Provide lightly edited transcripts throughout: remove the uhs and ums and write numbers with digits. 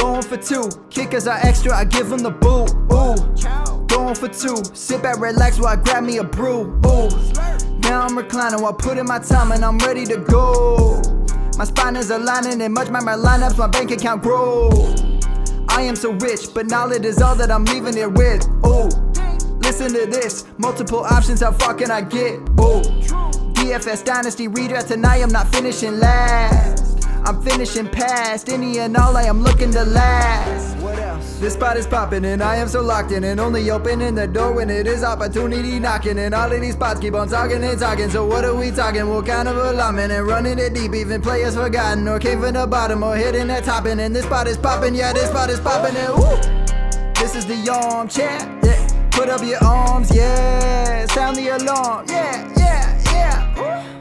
Going for two, kickers are extra, I give them the boot. Ooh, going for two, sit back, relax while I grab me a brew. Ooh, now I'm reclining while putting my time and I'm ready to go. My spine is aligning and much my lineups, my bank account grow. I am so rich, but knowledge is all that I'm leaving it with. Ooh, listen to this, multiple options, how far can I get? Ooh, DFS Dynasty redraft tonight, I'm not finishing last. I'm finishing past any and all, I am looking to last. What else? This spot is popping and I am so locked in and only opening the door when it is opportunity knocking. And all of these spots keep on talking and talking. So what are we talking? What kind of alignment? And running it deep, even players forgotten or came from the bottom or hitting that top. And this spot is popping, yeah, this spot is popping. And woo! This is the armchair, yeah. Put up your arms, yeah. Sound the alarm, yeah, yeah, yeah. Ooh.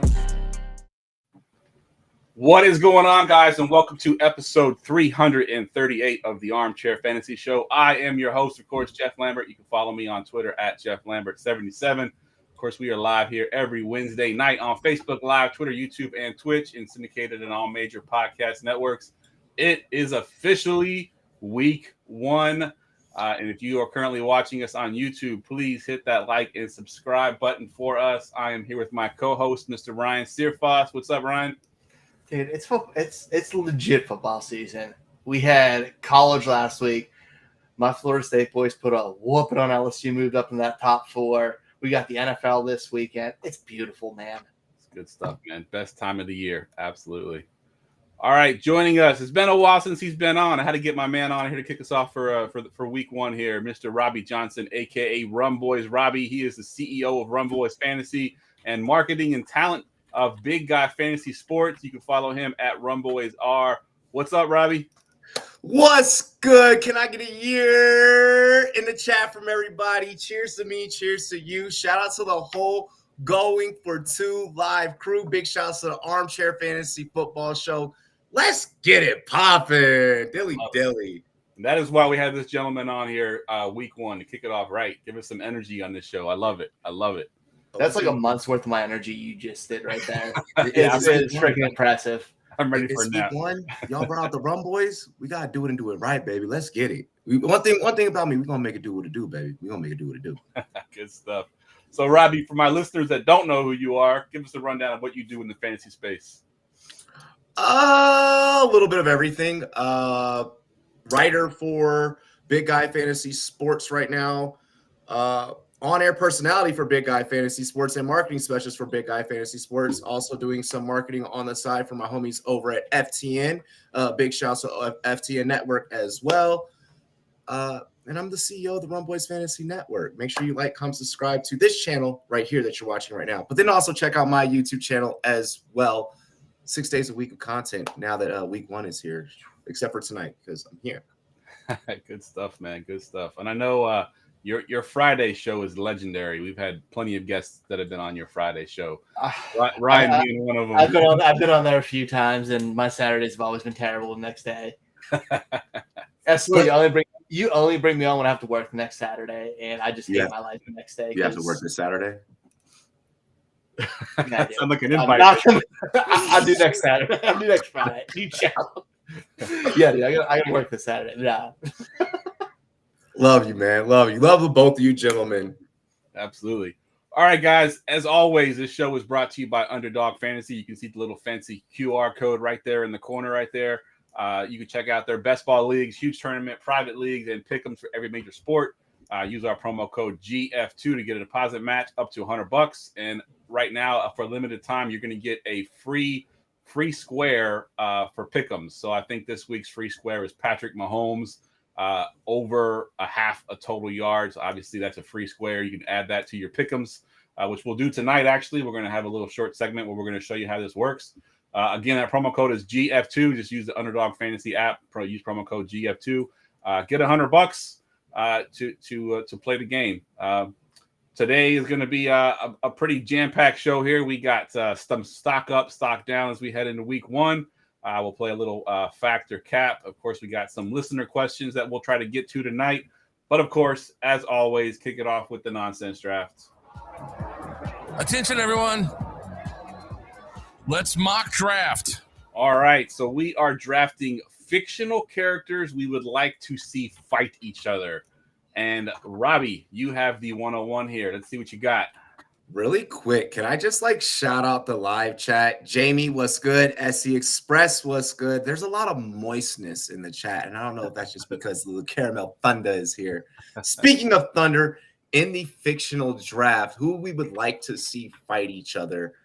What is going on, guys, and welcome to episode 338 of the Armchair Fantasy Show. I am your host, of course, Geoff Lambert. You can follow me on Twitter at GeoffLambert77. Of course, we are live here every Wednesday night on Facebook Live, Twitter, YouTube, and Twitch, and syndicated in all major podcast networks. It is officially week one. And if you are currently watching us on YouTube, please hit that like and subscribe button for us. I am here with my co-host, Mr. Ryan Searfoss. What's up, Ryan? Dude, it's legit football season. We had college last week. My Florida State boys put a whooping on LSU, moved up in that top four. We got the NFL this weekend. It's beautiful, man. It's good stuff, man. Best time of the year. Absolutely. All right, joining us. It's been a while since he's been on. I had to get my man on here to kick us off for week one here, Mr. Robbie Johnson, a.k.a. RumBoyz Robbie. He is the CEO of RumBoyz Fantasy and Marketing and Talent of Big Guy Fantasy Sports. You can follow him at RumBoyz R. What's up, Robbie? What's good? Can I get a year in the chat from everybody? Cheers to me. Cheers to you. Shout out to the whole Going for Two live crew. Big shout out to the Armchair Fantasy Football Show. Let's get it popping. Dilly. That is why we have this gentleman on here week one to kick it off right. Give us some energy on this show. I love it. That's like a month's worth of my energy you just did right there. It's freaking impressive. I'm ready for it. that. One. Y'all brought out the RumBoyz. We gotta do it and do it right, baby. Let's get it. One thing about me, we're gonna make it do what it do, baby. We're gonna make it do what it do. Good stuff. So, Robbie, for my listeners that don't know who you are, give us a rundown of what you do in the fantasy space. A little bit of everything. Writer for Big Guy Fantasy Sports right now. On-air personality for Big Guy Fantasy Sports and marketing specialist for Big Guy Fantasy Sports. Also doing some marketing on the side for my homies over at FTN. Big shout out to FTN Network as well. And I'm the CEO of the RumBoyz Fantasy Network. Make sure you like, comment, subscribe to this channel right here that you're watching right now. But then also check out my YouTube channel as well. 6 days a week of content now that week one is here, except for tonight because I'm here. Good stuff, man. Good stuff. And I know your Friday show is legendary. We've had plenty of guests that have been on your Friday show. Ryan being one of them. I've been on there a few times, and my Saturdays have always been terrible the next day. Absolutely. You only bring me on when I have to work the next Saturday, and I just hate my life the next day. You have to work this Saturday? Yeah, sound like an invite. I'll do next Saturday. I'll do next Friday. You ciao. Yeah, dude, I gotta work this Saturday. Yeah. Love you, man. Love you. Love both of you gentlemen. Absolutely. All right, guys. As always, this show is brought to you by Underdog Fantasy. You can see the little fancy QR code right there in the corner right there. You can check out their best ball leagues, huge tournament, private leagues, and pick them for every major sport. Use our promo code GF2 to get a deposit match up to $100. And right now, for a limited time, you're going to get a free square for pick'ems. So I think this week's free square is Patrick Mahomes over a half a total yards. Obviously, that's a free square. You can add that to your pick'ems, which we'll do tonight. Actually, we're going to have a little short segment where we're going to show you how this works. Again, that promo code is GF2. Just use the Underdog Fantasy app. Use promo code GF2. Get $100 to play the game. Today is going to be a pretty jam-packed show here. We got some stock up, stock down as we head into week one. We'll play a little factor cap. Of course, we got some listener questions that we'll try to get to tonight. But, of course, as always, kick it off with the nonsense draft. Attention, everyone. Let's mock draft. All right, so we are drafting fictional characters we would like to see fight each other. And Robbie, you have the 101 here. Let's see what you got. Really quick, can I just shout out the live chat? Jamie, what's good? SC Express, what's good? There's a lot of moistness in the chat, and I don't know if that's just because the Caramel Thunder is here. Speaking of Thunder, in the fictional draft, who we would like to see fight each other,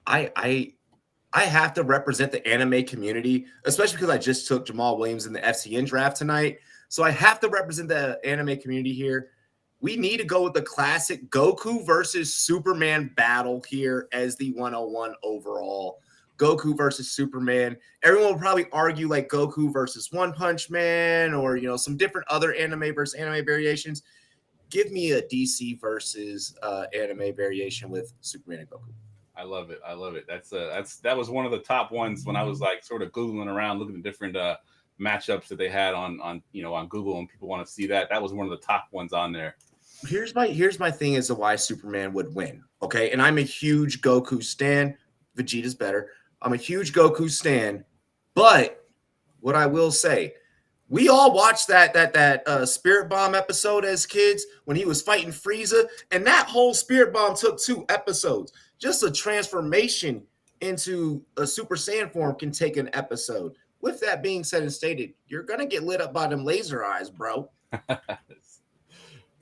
I have to represent the anime community, especially because I just took Jamal Williams in the FCN draft tonight. So I have to represent the anime community here. We need to go with the classic Goku versus Superman battle here as the 101 overall. Goku versus Superman. Everyone will probably argue Goku versus One Punch Man or, some different other anime versus anime variations. Give me a DC versus anime variation with Superman and Goku. I love it. That was one of the top ones when I was sort of Googling around, looking at different matchups that they had on Google, and people want to see that. That was one of the top ones on there. Here's my thing as to why Superman would win. Okay. And I'm a huge Goku stan. Vegeta's better. I'm a huge Goku stan. But what I will say, we all watched that Spirit Bomb episode as kids when he was fighting Frieza. And that whole Spirit Bomb took 2 episodes. Just a transformation into a Super Saiyan form can take an episode. With that being said and stated, you're going to get lit up by them laser eyes, bro.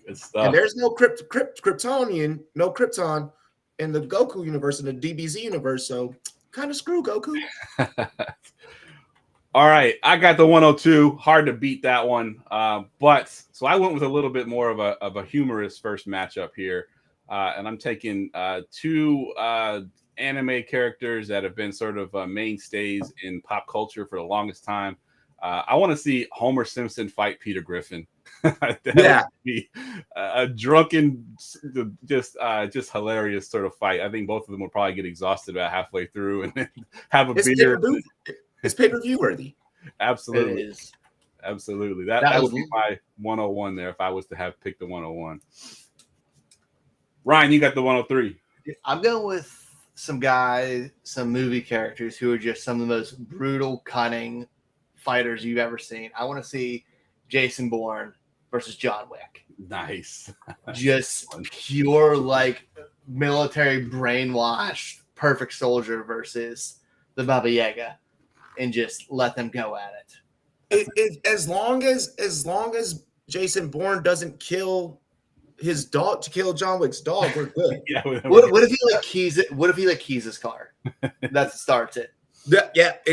Good stuff. And there's no Kryptonian, no Krypton in the Goku universe, in the DBZ universe. So kind of screw Goku. All right. I got the 102. Hard to beat that one. But so I went with a little bit more of a humorous first matchup here. And I'm taking 2 anime characters that have been sort of mainstays in pop culture for the longest time. I want to see Homer Simpson fight Peter Griffin. That would be a drunken, just hilarious sort of fight. I think both of them will probably get exhausted about halfway through and then have a beer. It's pay-per-view worthy. Absolutely. It is. Absolutely. That would be my 101 there if I was to have picked the 101. Ryan, you got the 103. I'm going with some movie characters who are just some of the most brutal, cunning fighters you've ever seen. I want to see Jason Bourne versus John Wick. Nice. Just pure military brainwashed perfect soldier versus the Baba Yaga, and just let them go at it. As long as Jason Bourne doesn't kill his dog to kill John Wick's dog, we're good. Yeah. What if he keys it? What if he keys his car? That starts it. If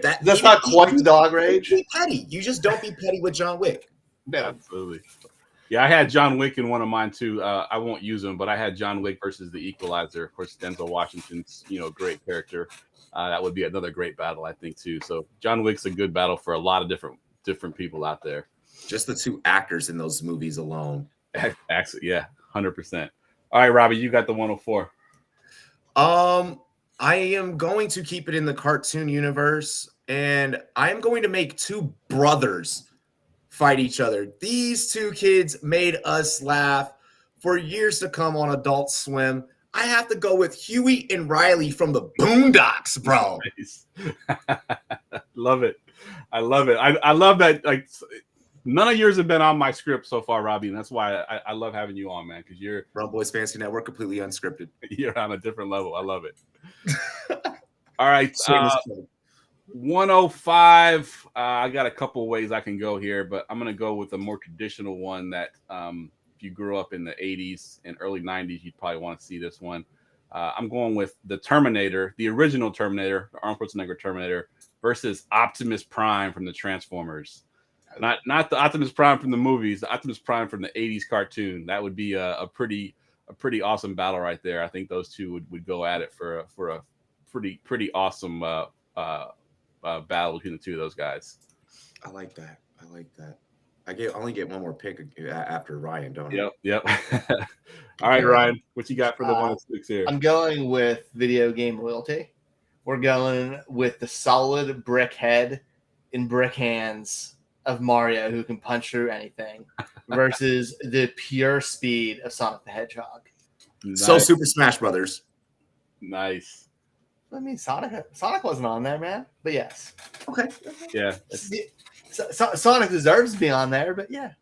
that's not quite the dog rage. Be petty. You just don't be petty with John Wick. No. Absolutely. Yeah, I had John Wick in one of mine too. I won't use him, but I had John Wick versus the Equalizer. Of course, Denzel Washington's great character. That would be another great battle, I think, too. So John Wick's a good battle for a lot of different people out there. Just the 2 actors in those movies alone. Actually, yeah, 100%. All right, Robbie, you got the 104. I am going to keep it in the cartoon universe, and I am going to make 2 brothers fight each other. These 2 kids made us laugh for years to come on Adult Swim. I have to go with Huey and Riley from the Boondocks, bro. Nice. Love it. I love it. I love that. None of yours have been on my script so far, Robbie, and that's why I love having you on, man, because you're RumBoyz Fantasy Network, completely unscripted. You're on a different level. I love it. All right. 105. I got a couple ways I can go here, but I'm going to go with a more traditional one that if you grew up in the 80s and early 90s, you'd probably want to see this one. I'm going with the Terminator, the original Terminator, the Arnold Schwarzenegger Terminator, versus Optimus Prime from the Transformers. Not the Optimus Prime from the movies, the Optimus Prime from the 80s cartoon. That would be a pretty awesome battle right there. I think those two would go at it for a pretty awesome battle between the two of those guys. I like that. I only get one more pick after Ryan, don't I? Yep. All right, Ryan, what you got for the 106 here? I'm going with video game loyalty. We're going with the solid brick head and brick hands of Mario, who can punch through anything, versus the pure speed of Sonic the Hedgehog. Nice. So Super Smash Brothers. Nice. I mean, Sonic wasn't on there, man. But yes. Okay. Yeah. Sonic deserves to be on there, but yeah.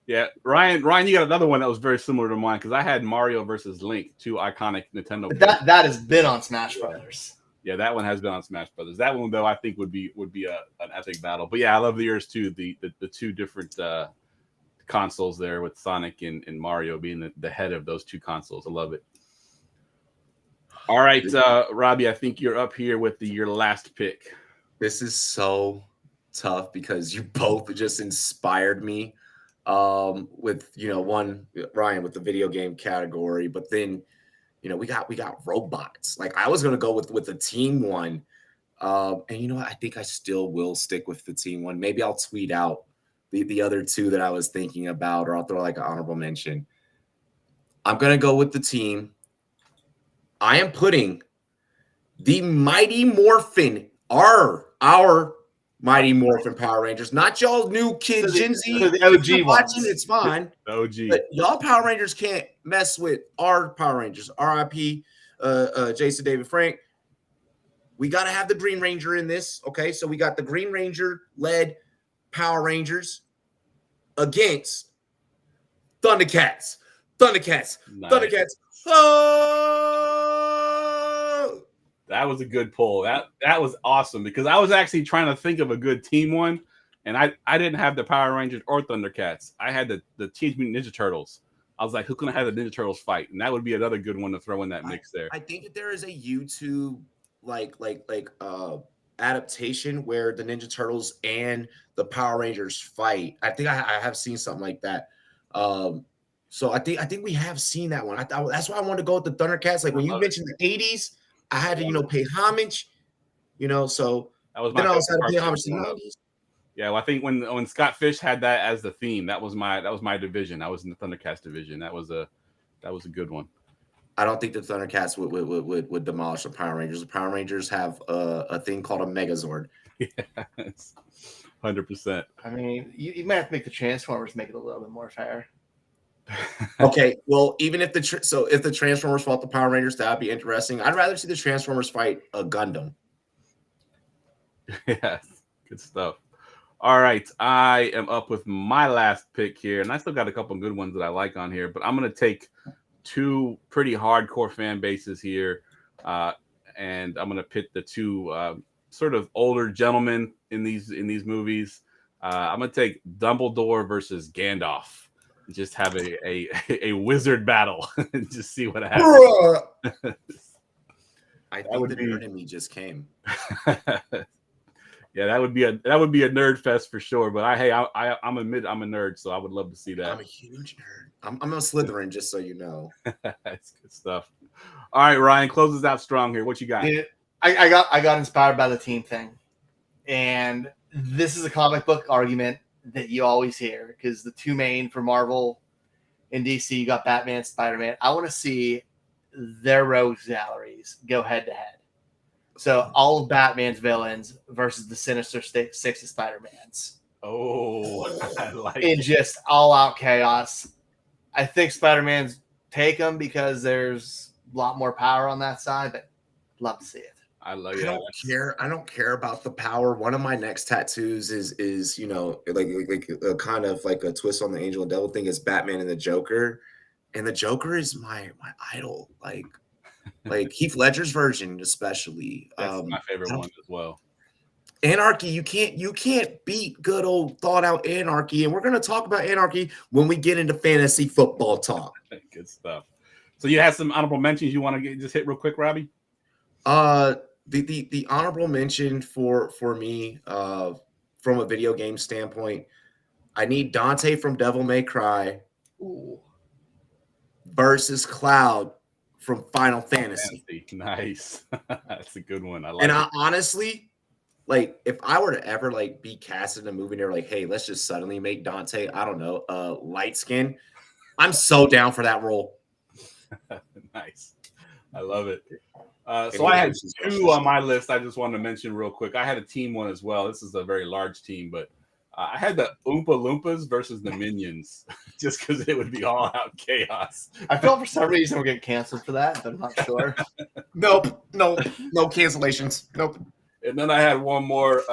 Yeah. Ryan, you got another one that was very similar to mine because I had Mario versus Link, two iconic Nintendo games. That has been on Smash Brothers. Yeah, that one has been on Smash Brothers. That one, though, I think would be an epic battle. But yeah, I love yours too. The two different consoles there with Sonic and Mario being the head of those two consoles. I love it. All right, Robbie, I think you're up here with your last pick. This is so tough because you both just inspired me with, one Ryan with the video game category, but then, we got robots. Like I was going to go with the team one. And you know what? I think I still will stick with the team one. Maybe I'll tweet out the other two that I was thinking about, or I'll throw like an honorable mention. I'm going to go with the team. I am putting the Mighty Morphin, our Mighty Morphin Power Rangers, not y'all new kid Gen Z. So the OG watching, ones. it's fine. The OG. But y'all Power Rangers can't mess with our Power Rangers. R.I.P. Jason David Frank. We got to have the Green Ranger in this. Okay, so we got the Green Ranger led Power Rangers against Thundercats. Nice. Thundercats. Oh! That was a good pull. That was awesome because I was actually trying to think of a good team one, and I didn't have the Power Rangers or Thundercats. I had the Teenage Mutant Ninja Turtles. I was like, who can I have the Ninja Turtles fight? And that would be another good one to throw in that mix there. I think that there is a YouTube adaptation where the Ninja Turtles and the Power Rangers fight. I think I have seen something like that. So I think we have seen that one. That's why I wanted to go with the Thundercats. Like when you mentioned the 80s, I had to pay homage. So that was then I also had to pay homage to the 90s. Yeah, well, I think when Scott Fish had that as the theme, that was my division. I was in the Thundercats division. That was a good one. I don't think the Thundercats would demolish the Power Rangers. The Power Rangers have a thing called a Megazord. Yes, 100%. I mean, you might have to make the Transformers make it a little bit more fair. Okay, well, even if the Transformers fought the Power Rangers, that'd be interesting. I'd rather see the Transformers fight a Gundam. Yes, good stuff. All right, I am up with my last pick here, and I still got a couple of good ones that I like on here, but I'm going to take two pretty hardcore fan bases here, and I'm going to pit the two sort of older gentlemen in these movies. I'm going to take Dumbledore versus Gandalf. Just have a wizard battle and just see what happens. I think the nerd in me just came. Yeah, that would be a nerd fest for sure. But I'm a nerd, so I would love to see that. I'm a huge nerd. I'm a Slytherin, just so you know. That's good stuff. All right, Ryan, close us out strong here. What you got? Dude, I got inspired by the team thing, and this is a comic book argument that you always hear because the two main for Marvel and DC, you got Batman, Spider-Man. I want to see their rogues galleries go head to head. So all of Batman's villains versus the Sinister Six of Spider-Man's. Oh, I like in just all out chaos. I think Spider-Man's take them because there's a lot more power on that side, but love to see it. I love I it. don't care. I don't care about the power. One of my next tattoos is like a kind of like a twist on the angel and devil thing is Batman and the Joker, and the Joker is my idol. Like Heath Ledger's version, especially. That's my favorite one as well. Anarchy, you can't beat good old thought out anarchy, and we're gonna talk about anarchy when we get into fantasy football talk. Good stuff. So you have some honorable mentions you want to just hit real quick, Robbie? The honorable mention for me from a video game standpoint, I need Dante from Devil May Cry versus Cloud from Final Fantasy. Nice. That's a good one. I like and it. I honestly, like, if I were to ever like be cast in a movie and they're like, hey, let's just suddenly make Dante, I don't know, light skin, I'm so down for that role. Nice. I love it. So I had two on my list I just wanted to mention real quick. I had a team one as well. This is a very large team, but I had the Oompa Loompas versus the Minions, just because it would be all out chaos. I feel for some reason we're getting canceled for that, but I'm not sure. Nope. No cancellations. Nope. And then I had one more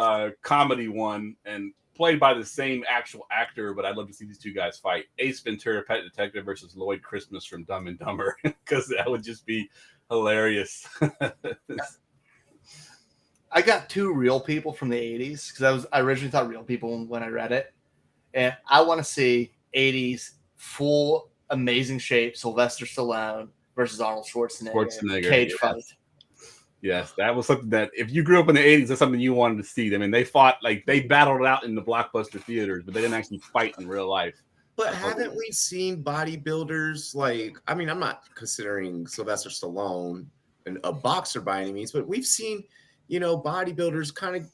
comedy one, and played by the same actual actor, but I'd love to see these two guys fight. Ace Ventura, Pet Detective versus Lloyd Christmas from Dumb and Dumber, because that would just be hilarious. I got two real people from the 80s because I originally thought real people when I read it. And I want to see 80s full amazing shape Sylvester Stallone versus Arnold Schwarzenegger cage yes. fight. Yes, that was something that if you grew up in the 80s, that's something you wanted to see. I mean, they fought, like, they battled it out in the blockbuster theaters, but they didn't actually fight in real life. But haven't we seen bodybuilders like, I mean, I'm not considering Sylvester Stallone a boxer by any means, but we've seen, bodybuilders kind of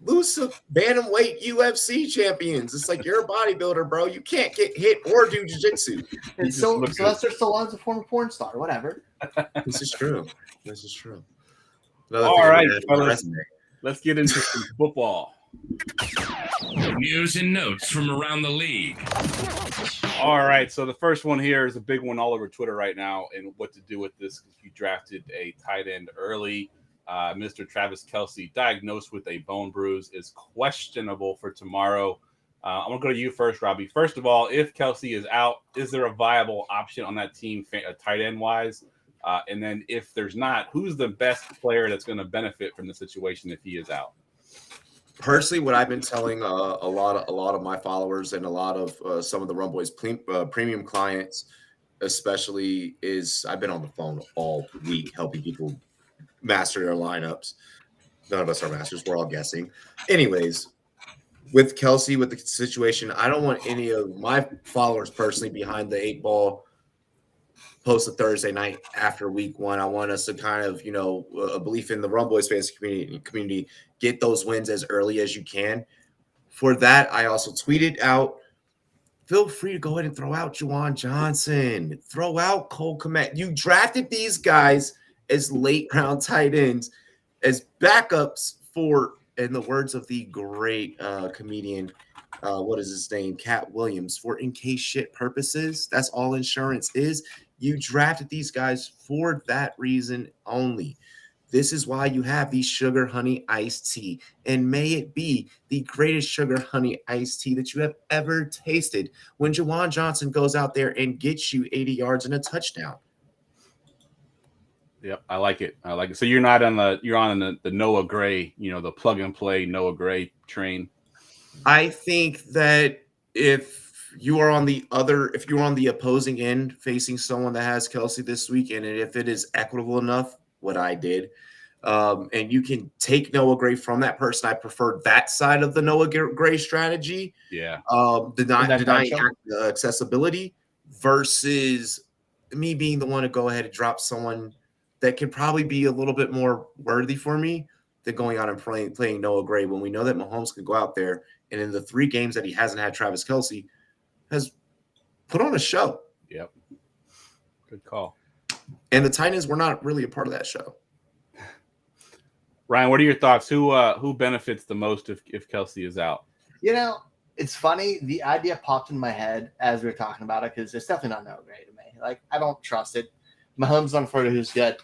lose some bantamweight UFC champions. It's like, you're a bodybuilder, bro. You can't get hit or do jiu-jitsu. And so Sylvester Stallone's a former porn star, whatever. This is true. All right, fellas, let's get into some football. News and notes from around the league. All right, so the first one here is a big one all over Twitter right now, and what to do with this because you drafted a tight end early. Mr. Travis Kelce, diagnosed with a bone bruise, is questionable for tomorrow. I'm going to go to you first, Robbie. First of all, if Kelce is out, is there a viable option on that team tight end-wise? And then if there's not, who's the best player that's going to benefit from the situation if he is out? Personally, what I've been telling a lot of my followers and a lot of some of the RumBoyz premium clients, especially, is I've been on the phone all week helping people master their lineups. None of us are masters. We're all guessing. Anyways, with Kelce, with the situation, I don't want any of my followers personally behind the 8 ball post a Thursday night after week 1. I want us to kind of, a belief in the RumBoyz fantasy community, get those wins as early as you can. For that, I also tweeted out, feel free to go ahead and throw out Juwan Johnson, throw out Cole Kmet. You drafted these guys as late round tight ends, as backups for, in the words of the great comedian, what is his name? Cat Williams, for in case shit purposes. That's all insurance is. You drafted these guys for that reason only. This is why you have the sugar honey iced tea. And may it be the greatest sugar honey iced tea that you have ever tasted when Juwan Johnson goes out there and gets you 80 yards and a touchdown. Yep, I like it. So you're on the Noah Gray, the plug and play Noah Gray train. I think that if you're on the opposing end facing someone that has Kelce this week, and if it is equitable enough, what I did, and you can take Noah Gray from that person, I prefer that side of the Noah Gray strategy. Yeah. Denying accessibility versus me being the one to go ahead and drop someone that can probably be a little bit more worthy for me than going out and playing Noah Gray when we know that Mahomes can go out there and in the 3 games that he hasn't had Travis Kelce has put on a show. Yep. Good call. And the Titans were not really a part of that show. Ryan, what are your thoughts? Who benefits the most if Kelce is out? It's funny. The idea popped in my head as we were talking about it because it's definitely not Noah Gray to me. Like, I don't trust it. Mahomes on further who's good.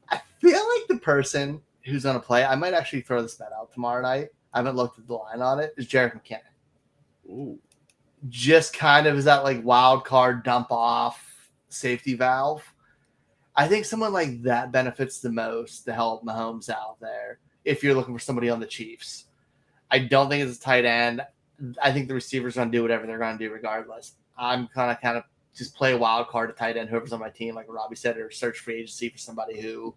I feel like the person who's going to play, I might actually throw this bet out tomorrow night. I haven't looked at the line on it, is Jerick McKinnon. Ooh. Just kind of is that like wild card dump off safety valve. I think someone like that benefits the most to help Mahomes out there if you're looking for somebody on the Chiefs. I don't think it's a tight end. I think the receivers are going to do whatever they're going to do regardless. I'm kind of just play a wild card, a tight end, whoever's on my team, like Robbie said, or search free agency for somebody who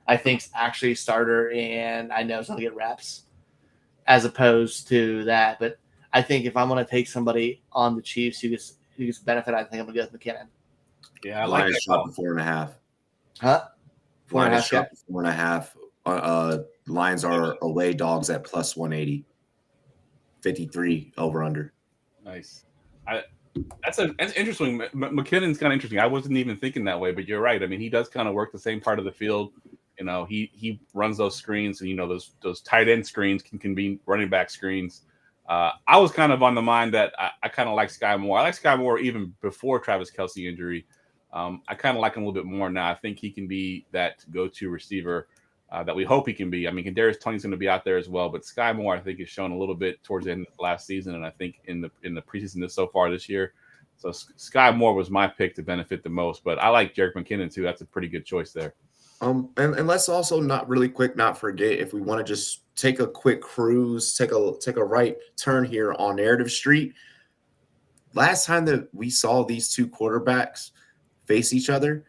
I think's actually a starter and I know is going to get reps as opposed to that. But I think if I'm going to take somebody on the Chiefs who gets benefit, I think I'm going to go with McKinnon. Yeah, I like that. Shot to 4.5. Huh? 4.5 shot to 4.5. Lions are away dogs at plus 180. 53 over under. Nice. That's interesting. McKinnon's kind of interesting. I wasn't even thinking that way, but you're right. I mean, he does kind of work the same part of the field You know, he runs those screens, and you know those tight end screens can be running back screens. I was kind of on the mind that I kind of like Sky Moore. I like Sky Moore even before Travis Kelce injury. I kind of like him a little bit more now. I think he can be that go-to receiver that we hope he can be. I mean, Kadarius Toney's going to be out there as well, but Sky Moore, I think, has shown a little bit towards the end of last season, and I think in the preseason so far this year. So Sky Moore was my pick to benefit the most, but I like Jerick McKinnon too. That's a pretty good choice there. And let's also not forget, if we want to just take a quick cruise, take a right turn here on Narrative Street. Last time that we saw these two quarterbacks face each other,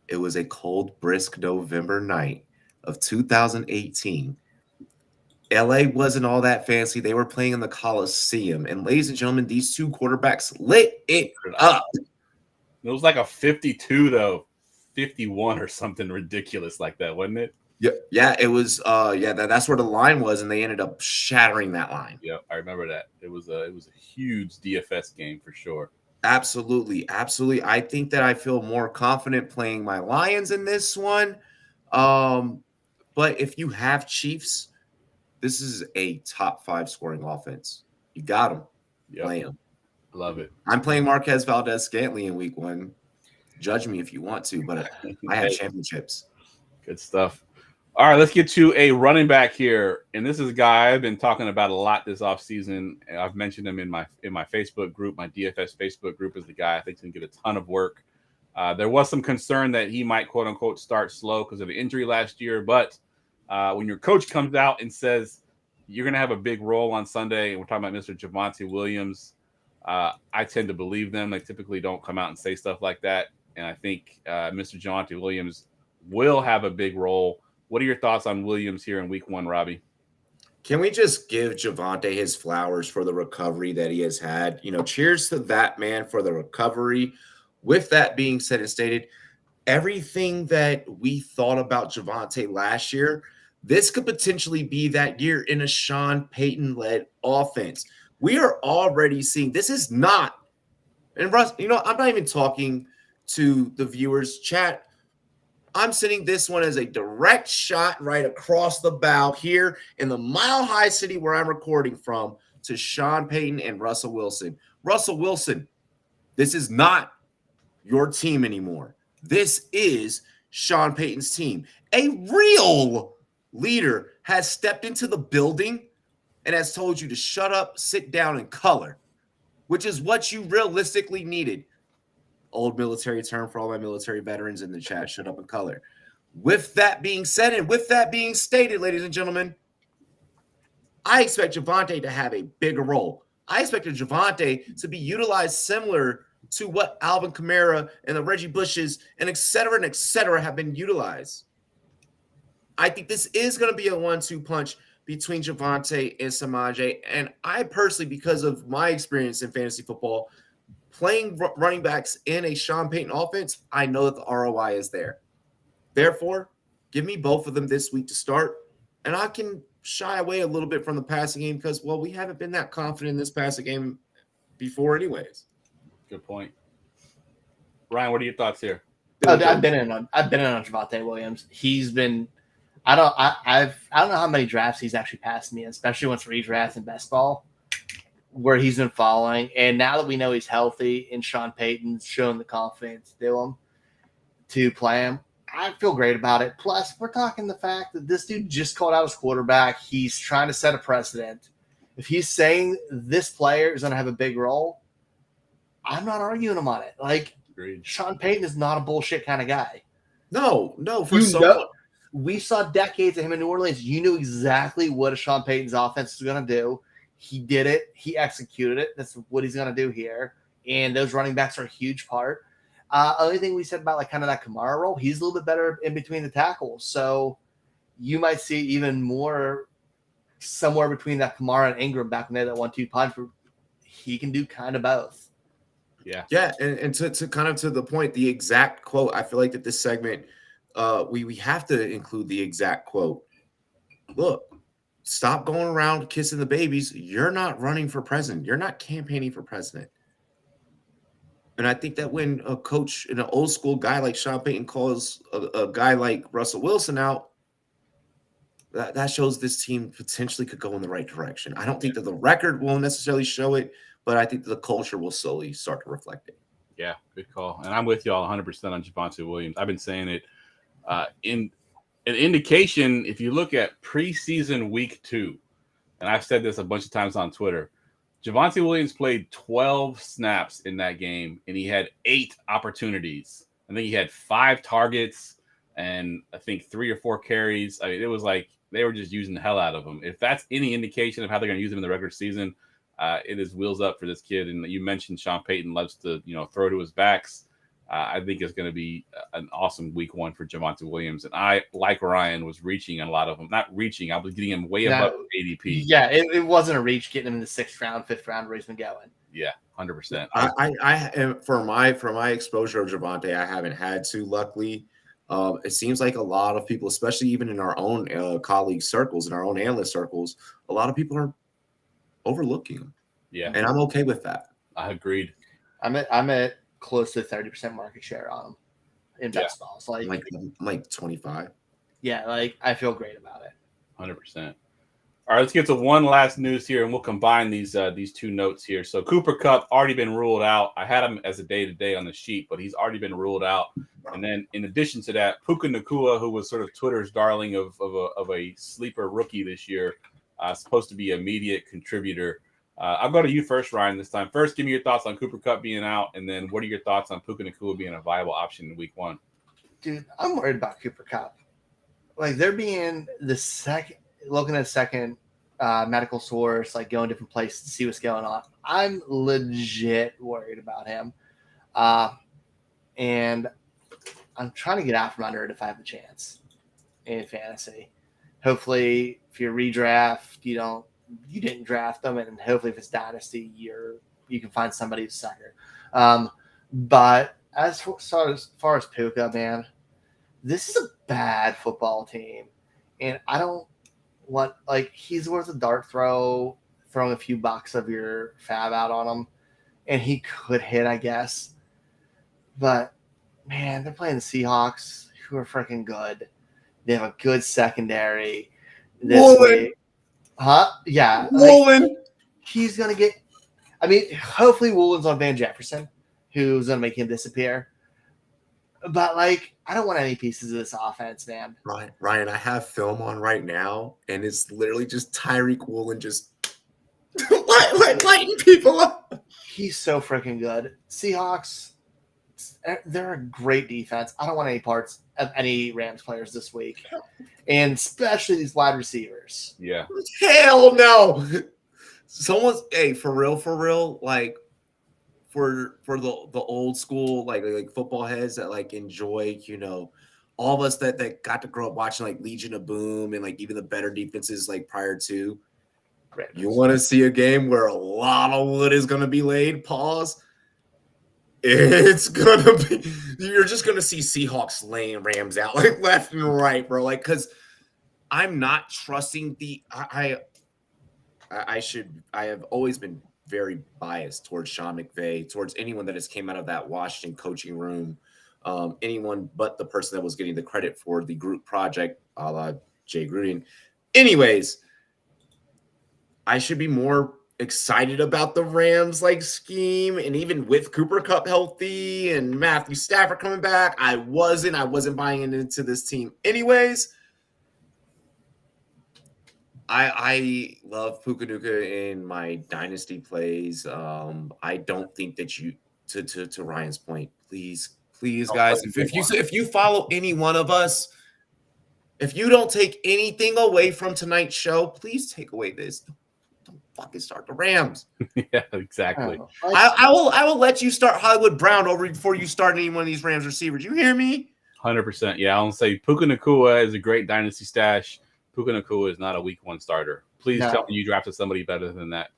it was a cold, brisk November night of 2018. LA wasn't all that fancy. They were playing in the Coliseum. And ladies and gentlemen, these two quarterbacks lit it up. It was like a 52 though. 51 or something ridiculous like that, wasn't it? Yeah, it was. That's where the line was, and they ended up shattering that line. Yeah, I remember that. It was a huge DFS game for sure. Absolutely. I think that I feel more confident playing my Lions in this one. But if you have Chiefs, this is a top 5 scoring offense. You got them. Yep. Play them. Love it. I'm playing Marquez Valdez-Scantling in week 1. Judge me if you want to, but I have championships. Good stuff. All right, let's get to a running back here. And this is a guy I've been talking about a lot this offseason. I've mentioned him in my Facebook group. My DFS Facebook group is the guy I think is going to get a ton of work. There was some concern that he might, quote unquote, start slow because of the injury last year. But when your coach comes out and says you're going to have a big role on Sunday, and we're talking about Mr. Javonte Williams, I tend to believe them. They typically don't come out and say stuff like that. And I think Mr. Javonte Williams will have a big role. What are your thoughts on Williams here in week 1, Robbie? Can we just give Javonte his flowers for the recovery that he has had? You know, cheers to that man for the recovery. With that being said and stated, everything that we thought about Javonte last year, this could potentially be that year in a Sean Payton-led offense. We are already seeing this is not, and Russ, you know, I'm not even talking to the viewers chat. I'm sending this one as a direct shot right across the bow here in the Mile High City where I'm recording from to Sean Payton and Russell Wilson. Russell Wilson, this is not your team anymore. This is Sean Payton's team. A real leader has stepped into the building and has told you to shut up, sit down, and color, which is what you realistically needed. Old military term for all my military veterans in the chat, shut up and color. With that being said, and with that being stated, ladies and gentlemen, I expect Javonte to have a bigger role. I expected Javonte to be utilized similar to what Alvin Kamara and the Reggie Bushes and et cetera have been utilized. I think this is going to be a 1-2 punch between Javonte and Samaje. And I personally, because of my experience in fantasy football, playing running backs in a Sean Payton offense, I know that the ROI is there. Therefore, give me both of them this week to start, and I can shy away a little bit from the passing game because, well, we haven't been that confident in this passing game before anyways. Good point. Ryan, what are your thoughts here? I've been in on Javonte Williams. He's been I don't know how many drafts he's actually passed me, especially once redraft and best ball, where he's been following. And now that we know he's healthy and Sean Payton's shown the confidence to play him, I feel great about it. Plus, we're talking the fact that this dude just called out his quarterback. He's trying to set a precedent. If he's saying this player is going to have a big role, I'm not arguing him on it. Like, agreed. Sean Payton is not a bullshit kind of guy. No, we saw decades of him in New Orleans. You knew exactly what a Sean Payton's offense was going to do. He did it. He executed it. That's what he's going to do here. And those running backs are a huge part. Other thing we said about like kind of that Kamara role, he's a little bit better in between the tackles. So you might see even more somewhere between that Kamara and Ingram back in there, that 1-2 punch. He can do kind of both. Yeah. Yeah. And to kind of to the point, the exact quote, I feel like that this segment, we have to include the exact quote. Look, stop going around kissing the babies. You're not running for president. You're not campaigning for president. And I think that when a coach and an old school guy like Sean Payton calls a guy like Russell Wilson out, that shows this team potentially could go in the right direction. I don't think that the record will necessarily show it, but I think that the culture will slowly start to reflect it. Yeah, good call. And I'm with y'all 100% on Javonte Williams. I've been saying it in an indication. If you look at preseason week 2, and I've said this a bunch of times on Twitter, Javonte Williams played 12 snaps in that game, and he had 8 opportunities. I think he had 5 targets and I think 3 or 4 carries. I mean, it was like they were just using the hell out of him. If that's any indication of how they're going to use him in the regular season, it is wheels up for this kid. And you mentioned Sean Payton loves to, throw to his backs. I think it's going to be an awesome week 1 for Javonte Williams. And I, like Ryan, was reaching a lot of them. Not reaching, I was getting him way above ADP. Yeah, it wasn't a reach getting him in the 6th round, 5th round where he's been going. Yeah, 100%. I for my exposure of Javonte, I haven't had to, luckily. It seems like a lot of people, especially even in our own colleague circles, in our own analyst circles, a lot of people are overlooking him. Yeah. And I'm okay with that. I agreed. I'm at close to 30% market share on him in best balls. Like 25. Yeah, like I feel great about it. 100%. All right, let's get to one last news here, and we'll combine these 2 notes here. So Cooper Kupp already been ruled out. I had him as a day-to-day on the sheet, but he's already been ruled out. And then in addition to that, Puka Nacua, who was sort of Twitter's darling of a sleeper rookie this year, supposed to be an immediate contributor. I'll go to you first, Ryan, this time. First, give me your thoughts on Cooper Kupp being out, and then what are your thoughts on Puka Nacua being a viable option in week 1? Dude, I'm worried about Cooper Kupp. Like, they're being looking at a second medical source, like going different places to see what's going on. I'm legit worried about him. And I'm trying to get out from under it if I have a chance in fantasy. Hopefully, if you redraft, you didn't draft them, and hopefully if it's dynasty, you can find somebody to sucker. But as far as Puka, man, this is a bad football team, and I don't want, like, he's worth a dart throw, throwing a few bucks of your fab out on him, and he could hit, I guess. But man, they're playing the Seahawks, who are freaking good. They have a good secondary this week. Huh? Yeah. Woolen. He's going to get – I mean, hopefully Woolen's on Van Jefferson, who's going to make him disappear. But, like, I don't want any pieces of this offense, man. Ryan, I have film on right now, and it's literally just Tyreek Woolen just lighting people up. He's so freaking good. Seahawks, they're a great defense. I don't want any parts of any Rams players this week, and especially these wide receivers. Yeah. Hell no. For real, like, for the old school like football heads that like enjoy, all of us that got to grow up watching like Legion of Boom and like even the better defenses like prior to. You want to see a game where a lot of wood is going to be laid? Pause. It's going to be – you're just going to see Seahawks laying Rams out like left and right, bro. Like, because I'm not trusting the – I have always been very biased towards Sean McVay, towards anyone that has came out of that Washington coaching room, anyone but the person that was getting the credit for the group project, a la Jay Gruden. Anyways, I should be more excited about the Rams like scheme, and even with Cooper Kupp healthy and Matthew Stafford coming back, I wasn't buying into this team. Anyways, I love Puka Nacua in my dynasty plays. I don't think that you to Ryan's point, please guys, if you follow any one of us, if you don't take anything away from tonight's show, please take away this. Don't fucking start the Rams. Yeah, exactly. I will let you start Hollywood Brown over before you start any one of these Rams receivers. You hear me? 100%. Yeah, I'll say Puka Nacua is a great dynasty stash. Puka Nacua is not a week 1 starter. Please tell me you drafted somebody better than that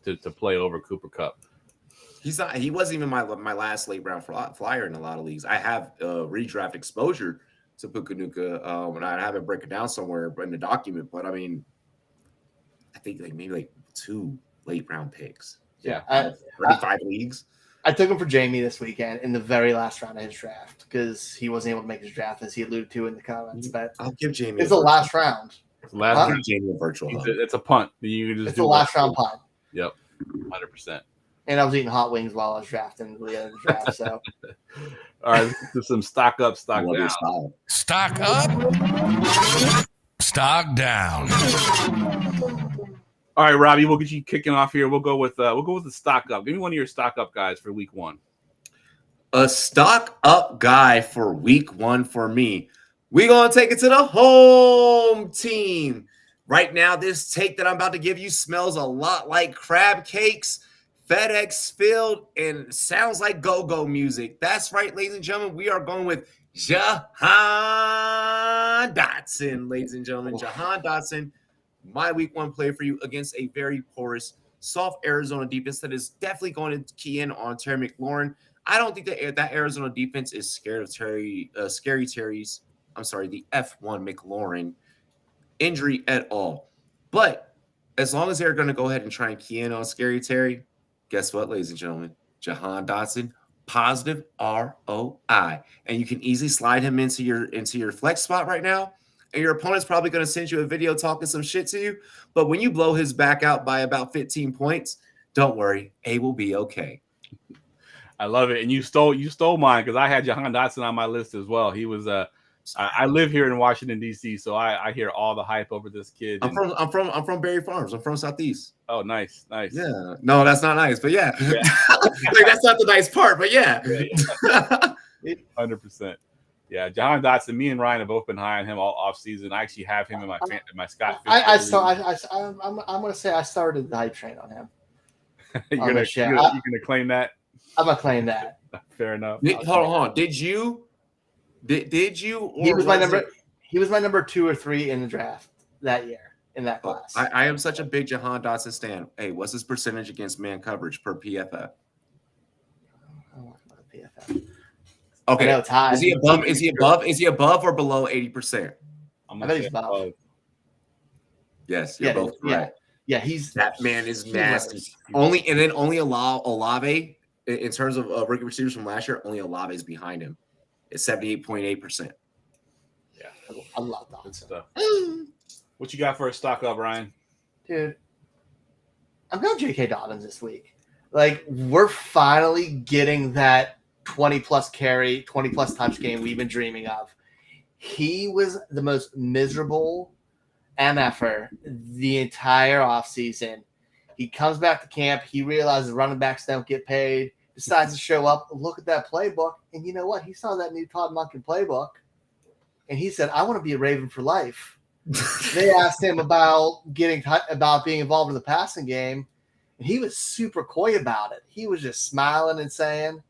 to play over Cooper Kupp. He's not. He wasn't even my last late round flyer in a lot of leagues. I have redraft exposure to Puka Nacua, and I have it break it down somewhere in the document. But I mean, I think maybe 2 late round picks. Yeah, 35 leagues. I took him for Jamie this weekend in the very last round of his draft because he wasn't able to make his draft, as he alluded to in the comments. But I'll give Jamie. it's the last round. Last Huh? round. Jamie a virtual hug. It's a punt. You can just It's do the last round punt. Yep, 100%. And I was eating hot wings while I was drafting the other draft. So, All right, let's do some stock up, stock Love your down. style. Stock up, stock down. All right, Robbie, we'll get you kicking off here. We'll go with the stock up. Give me one of your stock up guys for week 1. A stock up guy for week 1 for me. We're going to take it to the home team. Right now, this take that I'm about to give you smells a lot like crab cakes, FedEx Field, and sounds like go-go music. That's right, ladies and gentlemen. We are going with Jahan Dotson, ladies and gentlemen. Jahan Dotson, my week 1 play for you against a very porous, soft Arizona defense that is definitely going to key in on Terry McLaurin. I don't think that Arizona defense is scared of the F1 McLaurin injury at all. But as long as they're going to go ahead and try and key in on Scary Terry, guess what, ladies and gentlemen? Jahan Dotson, positive ROI. And you can easily slide him into your flex spot right now. And your opponent's probably going to send you a video talking some shit to you. But when you blow his back out by about 15 points, don't worry. A will be okay. I love it. And you stole mine because I had Jahan Dotson on my list as well. He was I live here in Washington, D.C., so I hear all the hype over this kid. I'm from Berry Farms. I'm from Southeast. Oh, nice. Yeah. No, that's not nice, but yeah. Like, that's not the nice part, but yeah. 100%. Yeah, Jahan Dotson. Me and Ryan have both been high on him all off season. I actually have him in my Scott. I'm going to say I started the hype train on him. You're gonna claim that? I'm going to claim that. Fair enough. Hold on. Did you? He was my number 2 or 3 in the draft that year in that class. I am such a big Jahan Dotson stan. Hey, what's his percentage against man coverage per PFF? I don't know about PFF. Okay, I know it's high. Is he above or below 80%? I bet he's above. Yes, you're both correct. Yeah, that man is nasty. Only Olave in terms of rookie receivers from last year. Only Olave is behind him. It's 78.8%. Yeah, I love that. What you got for a stock up, Ryan? Dude, I'm going J.K. Dobbins this week. Like, we're finally getting that 20-plus carry, 20-plus touch game we've been dreaming of. He was the most miserable MFer the entire offseason. He comes back to camp. He realizes running backs don't get paid. Decides to show up, look at that playbook, and you know what? He saw that new Todd Monken playbook, and he said, "I want to be a Raven for life." They asked him about being involved in the passing game, and he was super coy about it. He was just smiling and saying,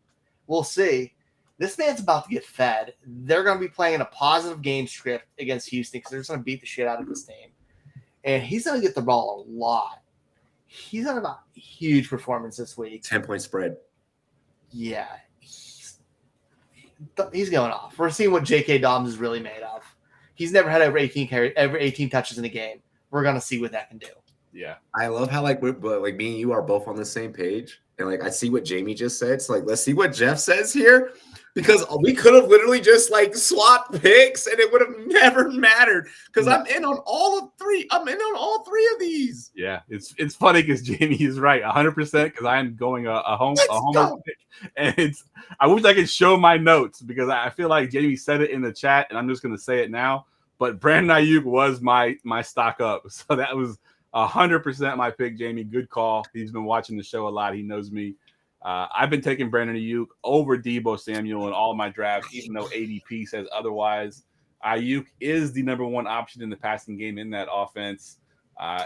"We'll see." This man's about to get fed. They're going to be playing a positive game script against Houston because they're just going to beat the shit out of this team, and he's going to get the ball a lot. He's going to have a huge performance this week. 10-point spread. Yeah, he's going off. We're seeing what J.K. Dobbins is really made of. He's never had over 18 touches in a game. We're gonna see what that can do. Yeah, I love how like me and you are both on the same page, and like I see what Jamie just said. So like, let's see what Geoff says here, because we could have literally just like swapped picks, and it would have never mattered. Because I'm in on all 3 of these. Yeah, it's funny because Jamie is right 100% because I'm going a home pick, and I wish I could show my notes because I feel like Jamie said it in the chat, and I'm just gonna say it now. But Brandon Ayuk was my stock up, so that was 100% my pick. Jamie, good call. He's been watching the show a lot. He knows me. I've been taking Brandon Ayuk over Deebo Samuel in all of my drafts, even though ADP says otherwise. Ayuk is the number 1 option in the passing game in that offense.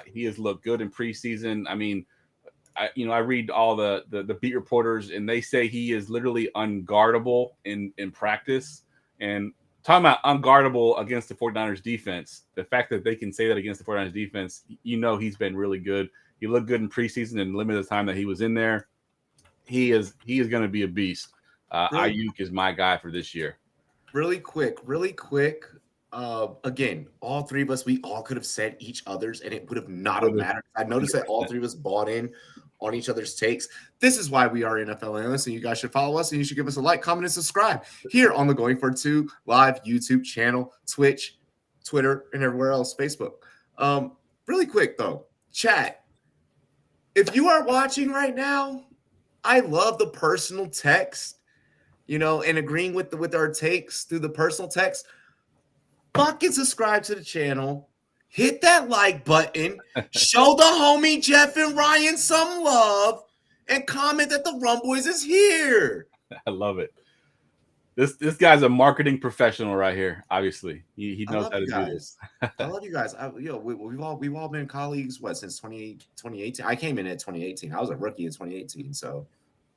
He has looked good in preseason. I mean, I read all the beat reporters, and they say he is literally unguardable in practice. And talking about unguardable against the 49ers defense, the fact that they can say that against the 49ers defense, he's been really good. He looked good in preseason and limited time that he was in there. He is going to be a beast. Ayuk is my guy for this year. Really quick. Again, all 3 of us, we all could have said each other's, and it would have not have mattered. I noticed that all 3 of us bought in on each other's takes. This is why we are NFL analysts, and you guys should follow us, and you should give us a like, comment, and subscribe here on the Going For Two live YouTube channel, Twitch, Twitter, and everywhere else, Facebook. Really quick though, chat. If you are watching right now, I love the personal text, and agreeing with our takes through the personal text. Fucking subscribe to the channel. Hit that like button. Show the homie Geoff and Ryan some love, and comment that the RumBoyz is here. I love it. This guy's a marketing professional right here. Obviously, he knows how to do this. I love you guys. We've all been colleagues since 2018. I came in at 2018. I was a rookie in 2018. So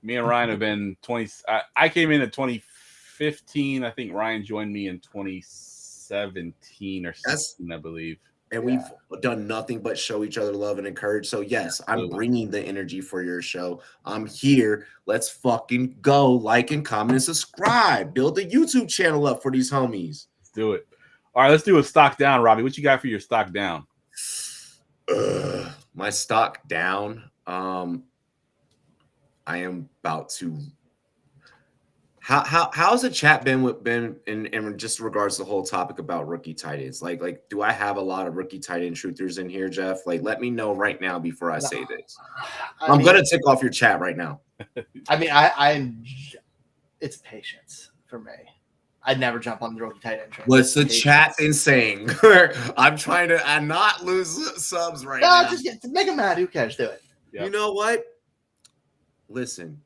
me and Ryan have been 20. I came in at 2015. I think Ryan joined me in 2017 or 16, I believe. And we've done nothing but show each other love and encourage. So yes, I'm bringing the energy for your show. I'm here. Let's fucking go. Like and comment and subscribe. Build the YouTube channel up for these homies. Let's do it. All right, let's do a stock down, Robbie. What you got for your stock down? My stock down. I am about to. How's the chat been in just regards to the whole topic about rookie tight ends? Like, do I have a lot of rookie tight end truthers in here, Geoff? Like, let me know right now before I say this. I'm gonna tick off your chat right now. I mean, it's patience for me. I'd never jump on the rookie tight end train. What's the chat been saying? I'm trying to not lose subs right now. No, just make them mad. Who cares? Do it. Yep. You know what? Listen.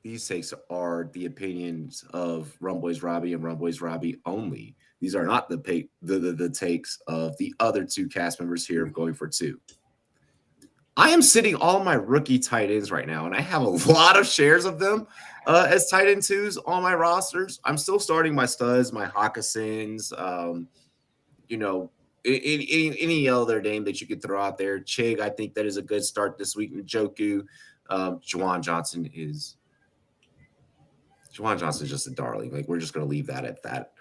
These takes are the opinions of RumBoyz Robbie and RumBoyz Robbie only. These are not the takes of the other two cast members here of Going For Two. I am sitting all my rookie tight ends right now, and I have a lot of shares of them as tight end twos on my rosters. I'm still starting my studs, my Hawkinsons, any other name that you could throw out there. Chig, I think that is a good start this week. Njoku, Juwan Johnson is just a darling. Like, we're just going to leave that at that.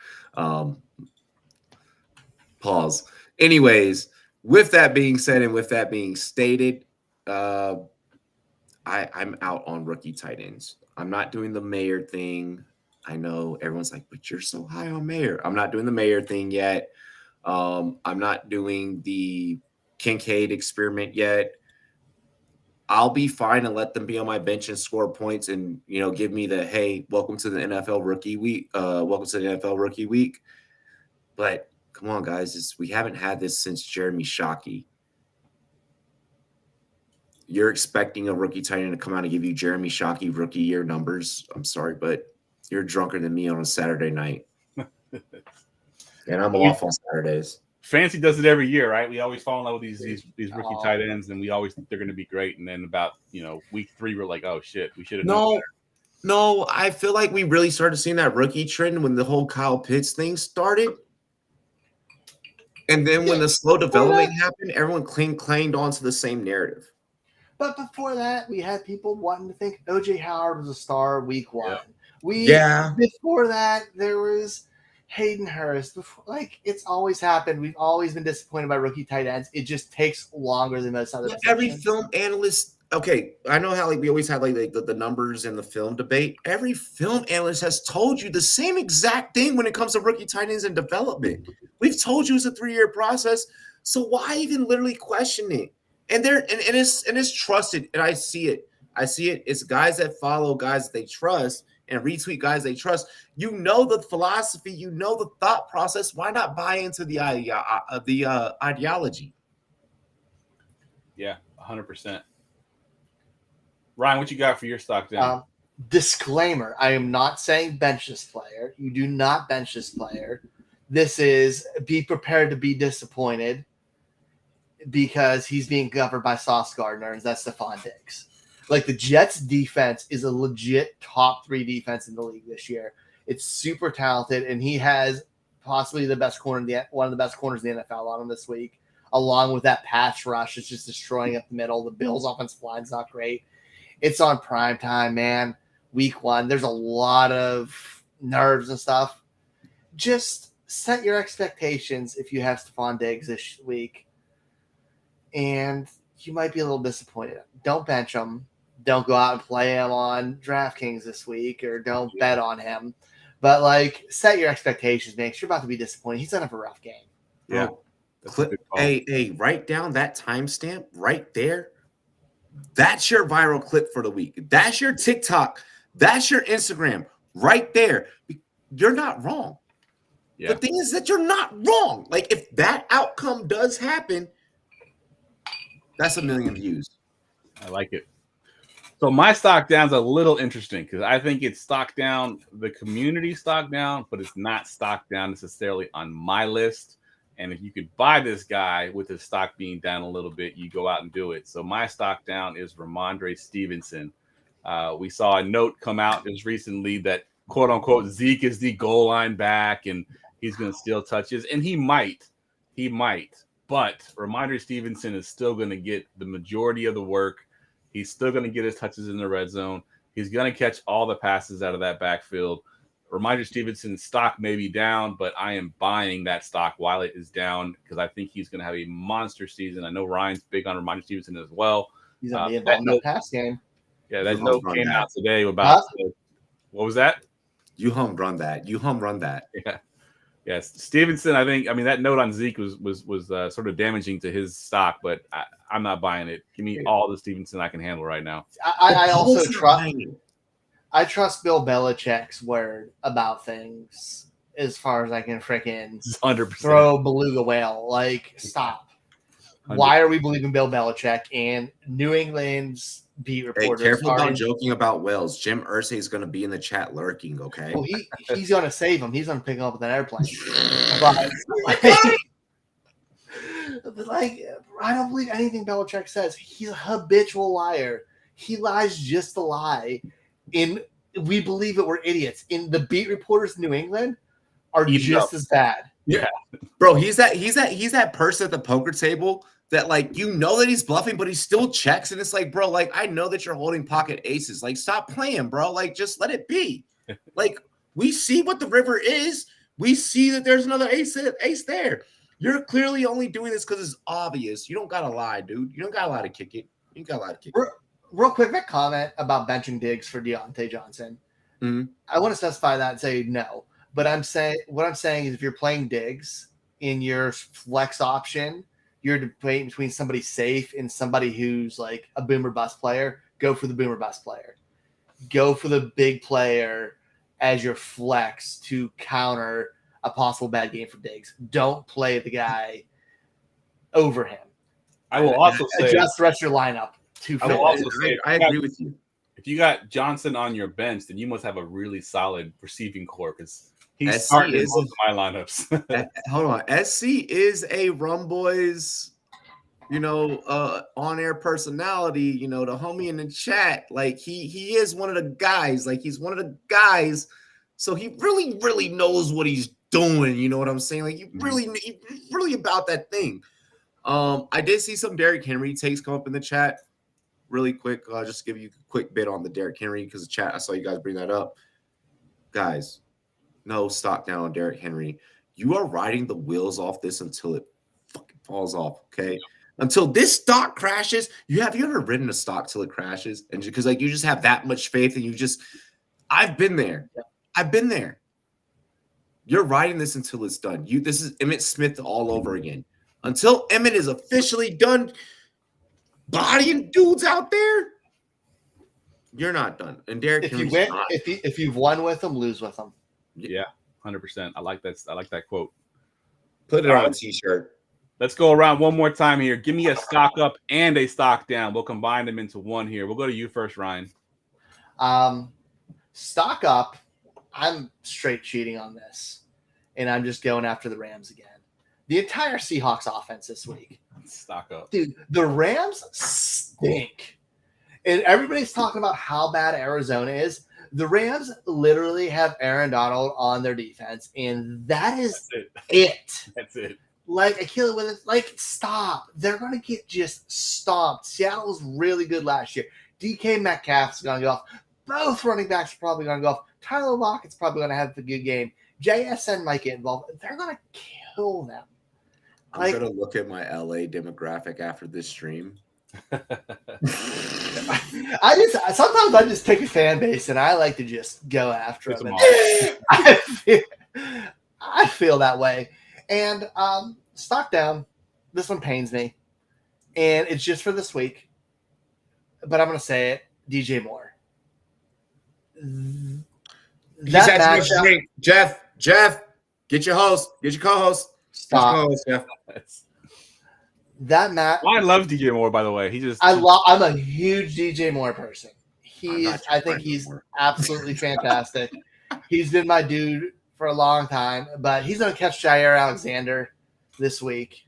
Pause. Anyways, with that being said and with that being stated, I'm out on rookie tight ends. I'm not doing the Mayer thing. I know everyone's like, but you're so high on Mayer. I'm not doing the Mayer thing yet. I'm not doing the Kincaid experiment yet. I'll be fine and let them be on my bench and score points and, give me the, hey, welcome to the NFL rookie week. Welcome to the NFL rookie week. But come on, guys, we haven't had this since Jeremy Shockey. You're expecting a rookie tight end to come out and give you Jeremy Shockey rookie year numbers. I'm sorry, but you're drunker than me on a Saturday night. And I'm off on Saturdays. Fancy does it every year, right? We always fall in love with these rookie tight ends, and we always think they're going to be great. And then about week 3, we're like, oh shit, we should have known better. No, I feel like we really started seeing that rookie trend when the whole Kyle Pitts thing started, and then when the slow development happened, everyone claimed onto the same narrative. But before that, we had people wanting to think OJ Howard was a star week 1. Before that, there was Hayden Hurst. It's always happened. We've always been disappointed by rookie tight ends. It just takes longer than most other positions. Every film analyst, okay, I know how we always have the numbers and the film debate. Every film analyst has told you the same exact thing when it comes to rookie tight ends and development. We've told you it's a 3-year process, so why even literally question it? And it's trusted, and I see it. It's guys that follow guys that they trust and retweet guys they trust. You know the philosophy, you know the thought process. Why not buy into the ideology? Yeah, 100%. Ryan, what you got for your stock down? Disclaimer: I am not saying bench this player. You do not bench this player. This is be prepared to be disappointed because he's being governed by Sauce Gardner, and that's Stephon Diggs. Like, the Jets defense is a legit top 3 defense in the league this year. It's super talented, and he has possibly one of the best corners in the NFL on him this week, along with that pass rush. It's just destroying up the middle. The Bills' offensive line's not great. It's on prime time, man. Week 1. There's a lot of nerves and stuff. Just set your expectations if you have Stephon Diggs this week. And you might be a little disappointed. Don't bench him. Don't go out and play him on DraftKings this week, or don't bet on him. But like, set your expectations, man. 'Cause you're about to be disappointed. He's done a rough game. Yeah. Hey, write down that timestamp right there. That's your viral clip for the week. That's your TikTok. That's your Instagram right there. You're not wrong. Yeah. The thing is that you're not wrong. Like, if that outcome does happen, that's 1 million views. I like it. So my stock down's a little interesting because I think it's stock down, the community stock down, but it's not stock down necessarily on my list. And if you could buy this guy with his stock being down a little bit, you go out and do it. So my stock down is Ramondre Stevenson. We saw a note come out just recently that, quote unquote, Zeke is the goal line back and he's going to steal touches. And he might. But Ramondre Stevenson is still going to get the majority of the work. He's still going to get his touches in the red zone. He's going to catch all the passes out of that backfield. Ramondre Stevenson's stock may be down, but I am buying that stock while it is down because I think he's going to have a monster season. I know Ryan's big on Ramondre Stevenson as well. He's going to be involved in the pass game. Yeah, that note came out today about what was that? You home run that. Yeah. Yes, Stevenson. I mean, that note on Zeke was sort of damaging to his stock, but I'm not buying it. Give me all the Stevenson I can handle right now. I also trust Bill Belichick's word about things as far as I can freaking 100% throw beluga whale. Like, stop. 100%. Why are we believing Bill Belichick and New England's beat reporters? Hey, careful about joking about whales. Jim Irsay is going to be in the chat lurking, okay? Well, he's going to save him. He's going to pick him up with an airplane. But I don't believe anything Belichick says. He's a habitual liar. He lies just to lie. We believe that we're idiots. The beat reporters in New England are just as bad. Yeah, bro, he's that person at the poker table that, like, you know that he's bluffing, but he still checks, and it's like, bro, like, I know that you're holding pocket aces. Like, stop playing, bro. Like, just let it be. Like, we see what the river is. We see that there's another ace there. You're clearly only doing this because it's obvious. You don't gotta lie, dude. You don't gotta lie to kick it. You got a lot of kick. Real quick, that comment about benching Diggs for Deontay Johnson. Mm-hmm. I want to specify that and say no. But what I'm saying is, if you're playing Diggs in your flex option, you're debating between somebody safe and somebody who's like a boomer bust player. Go for the boomer bust player. Go for the big player as your flex to counter a possible bad game for Diggs. Don't play the guy over him. I will also say adjust the rest of your lineup. I agree with you. If you got Johnson on your bench, then you must have a really solid receiving core because he's starting in most of my lineups. Hold on. SC is a RumBoyz, on-air personality, the homie in the chat. Like, he is one of the guys. Like, he's one of the guys. So he really, really knows what he's doing. You know what I'm saying? Like, he really about that thing. I did see some Derrick Henry takes come up in the chat. Really quick, just to give you a quick bit on the Derrick Henry because the chat, I saw you guys bring that up. Guys, no stock down on Derrick Henry. You are riding the wheels off this until it fucking falls off, okay? Until this stock crashes. You ever ridden a stock till it crashes? And because you just have that much faith and I've been there. You're riding this until it's done. This is Emmitt Smith all over again. Until Emmitt is officially done bodying dudes out there, you're not done. And Derrick Henry's not. If you've won with them, lose with them. Yeah, 100%. I like that. I like that quote. Put it on a t-shirt. Let's go around one more time here. Give me a stock up and a stock down. We'll combine them into one here. We'll go to you first, Ryan. Stock up. I'm straight cheating on this, and I'm just going after the Rams again. The entire Seahawks offense this week. Stock up. Dude, the Rams stink. And everybody's talking about how bad Arizona is. The Rams literally have Aaron Donald on their defense, and that is it. That's it. Like, I kill it with it. Like, stop. They're going to get just stomped. Seattle was really good last year. DK Metcalf's going to go off. Both running backs are probably going to go off. Tyler Lockett's probably going to have a good game. JSN might get involved. They're going to kill them. I'm going to look at my LA demographic after this stream. Sometimes I just pick a fan base and I like to just go after them. I feel that way. And stock down. This one pains me, and it's just for this week. But I'm going to say it: DJ Moore. Geoff, get your host, get your co-host. Stop. Co-host, Geoff. That match. I love DJ Moore, by the way. I'm a huge DJ Moore person. I think he's absolutely fantastic. He's been my dude for a long time, but he's going to catch Jair Alexander this week.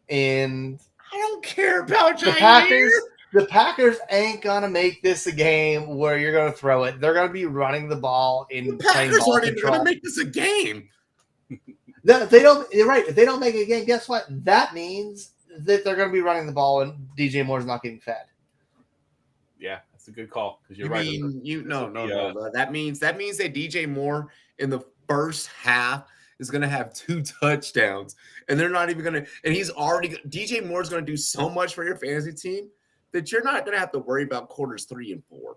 And I don't care about Jair. The Packers ain't going to make this a game where you're going to throw it. They're going to be running the ball in the Packers ball aren't even going to make this a game. If they don't, you're right. If they don't make a game, guess what? That means that they're going to be running the ball and DJ Moore's not getting fed. Yeah, that's a good call because you're right. No. That means that DJ Moore in the first half is going to have 2 touchdowns, and they're not even going to. And DJ Moore's going to do so much for your fantasy team that you're not going to have to worry about quarters 3 and 4.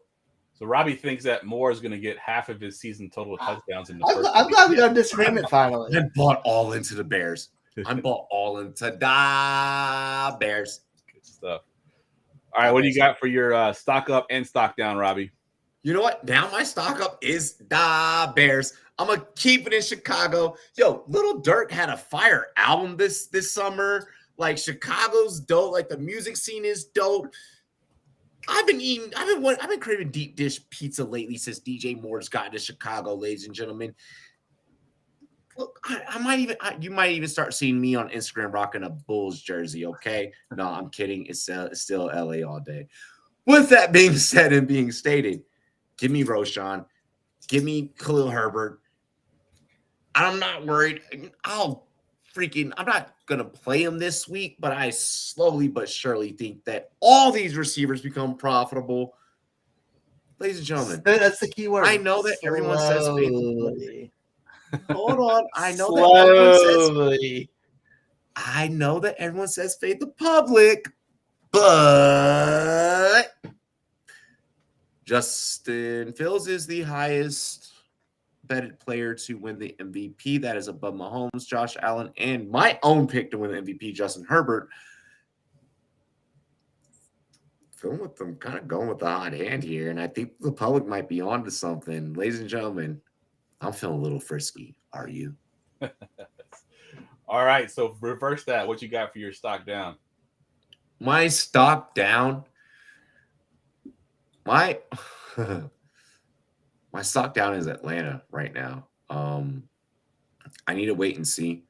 So Robbie thinks that Moore is going to get half of his season total touchdowns in the first. I'm glad we got a disagreement finally. I bought all into the Bears. I bought all into the Bears. Good stuff. All right, what do you got for your stock up and stock down, Robbie? You know what? Now my stock up is the Bears. I'm going to keep it in Chicago. Yo, Lil Durk had a fire album this summer. Like, Chicago's dope. Like, the music scene is dope. I've been craving deep dish pizza lately since DJ Moore's got to Chicago, ladies and gentlemen. Look, you might even start seeing me on Instagram rocking a Bulls jersey, okay? No, I'm kidding. It's still LA all day. With that being said and being stated, give me Roshan. Give me Khalil Herbert. I'm not worried. I'm not going to play him this week, but I slowly but surely think that all these receivers become profitable. Ladies and gentlemen. That's the key word. I know that everyone says faith. Hold on. I know that everyone says fade the public, but Justin Fields is the highest betted player to win the MVP. That is above Mahomes, Josh Allen, and my own pick to win the MVP, Justin Herbert. Feeling with them, kind of going with the hot hand here, and I think the public might be onto something. Ladies and gentlemen, I'm feeling a little frisky. Are you? All right, so reverse that. What you got for your stock down? My stock down. My stock down is Atlanta right now. I need to wait and see.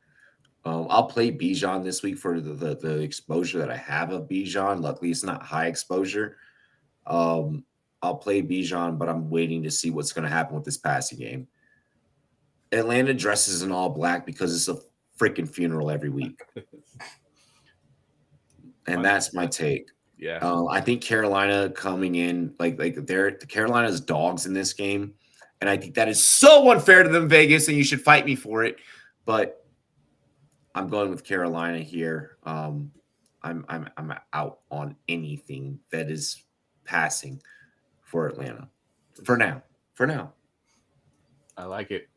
I'll play Bijan this week for the exposure that I have of Bijan. Luckily, it's not high exposure. I'll play Bijan, but I'm waiting to see what's going to happen with this passing game. Atlanta dresses in all black because it's a freaking funeral every week. And that's my take. Yeah. I think Carolina coming in, like Carolina's dogs in this game. And I think that is so unfair to them, Vegas, and you should fight me for it. But I'm going with Carolina here. I'm out on anything that is passing for Atlanta. For now. I like it.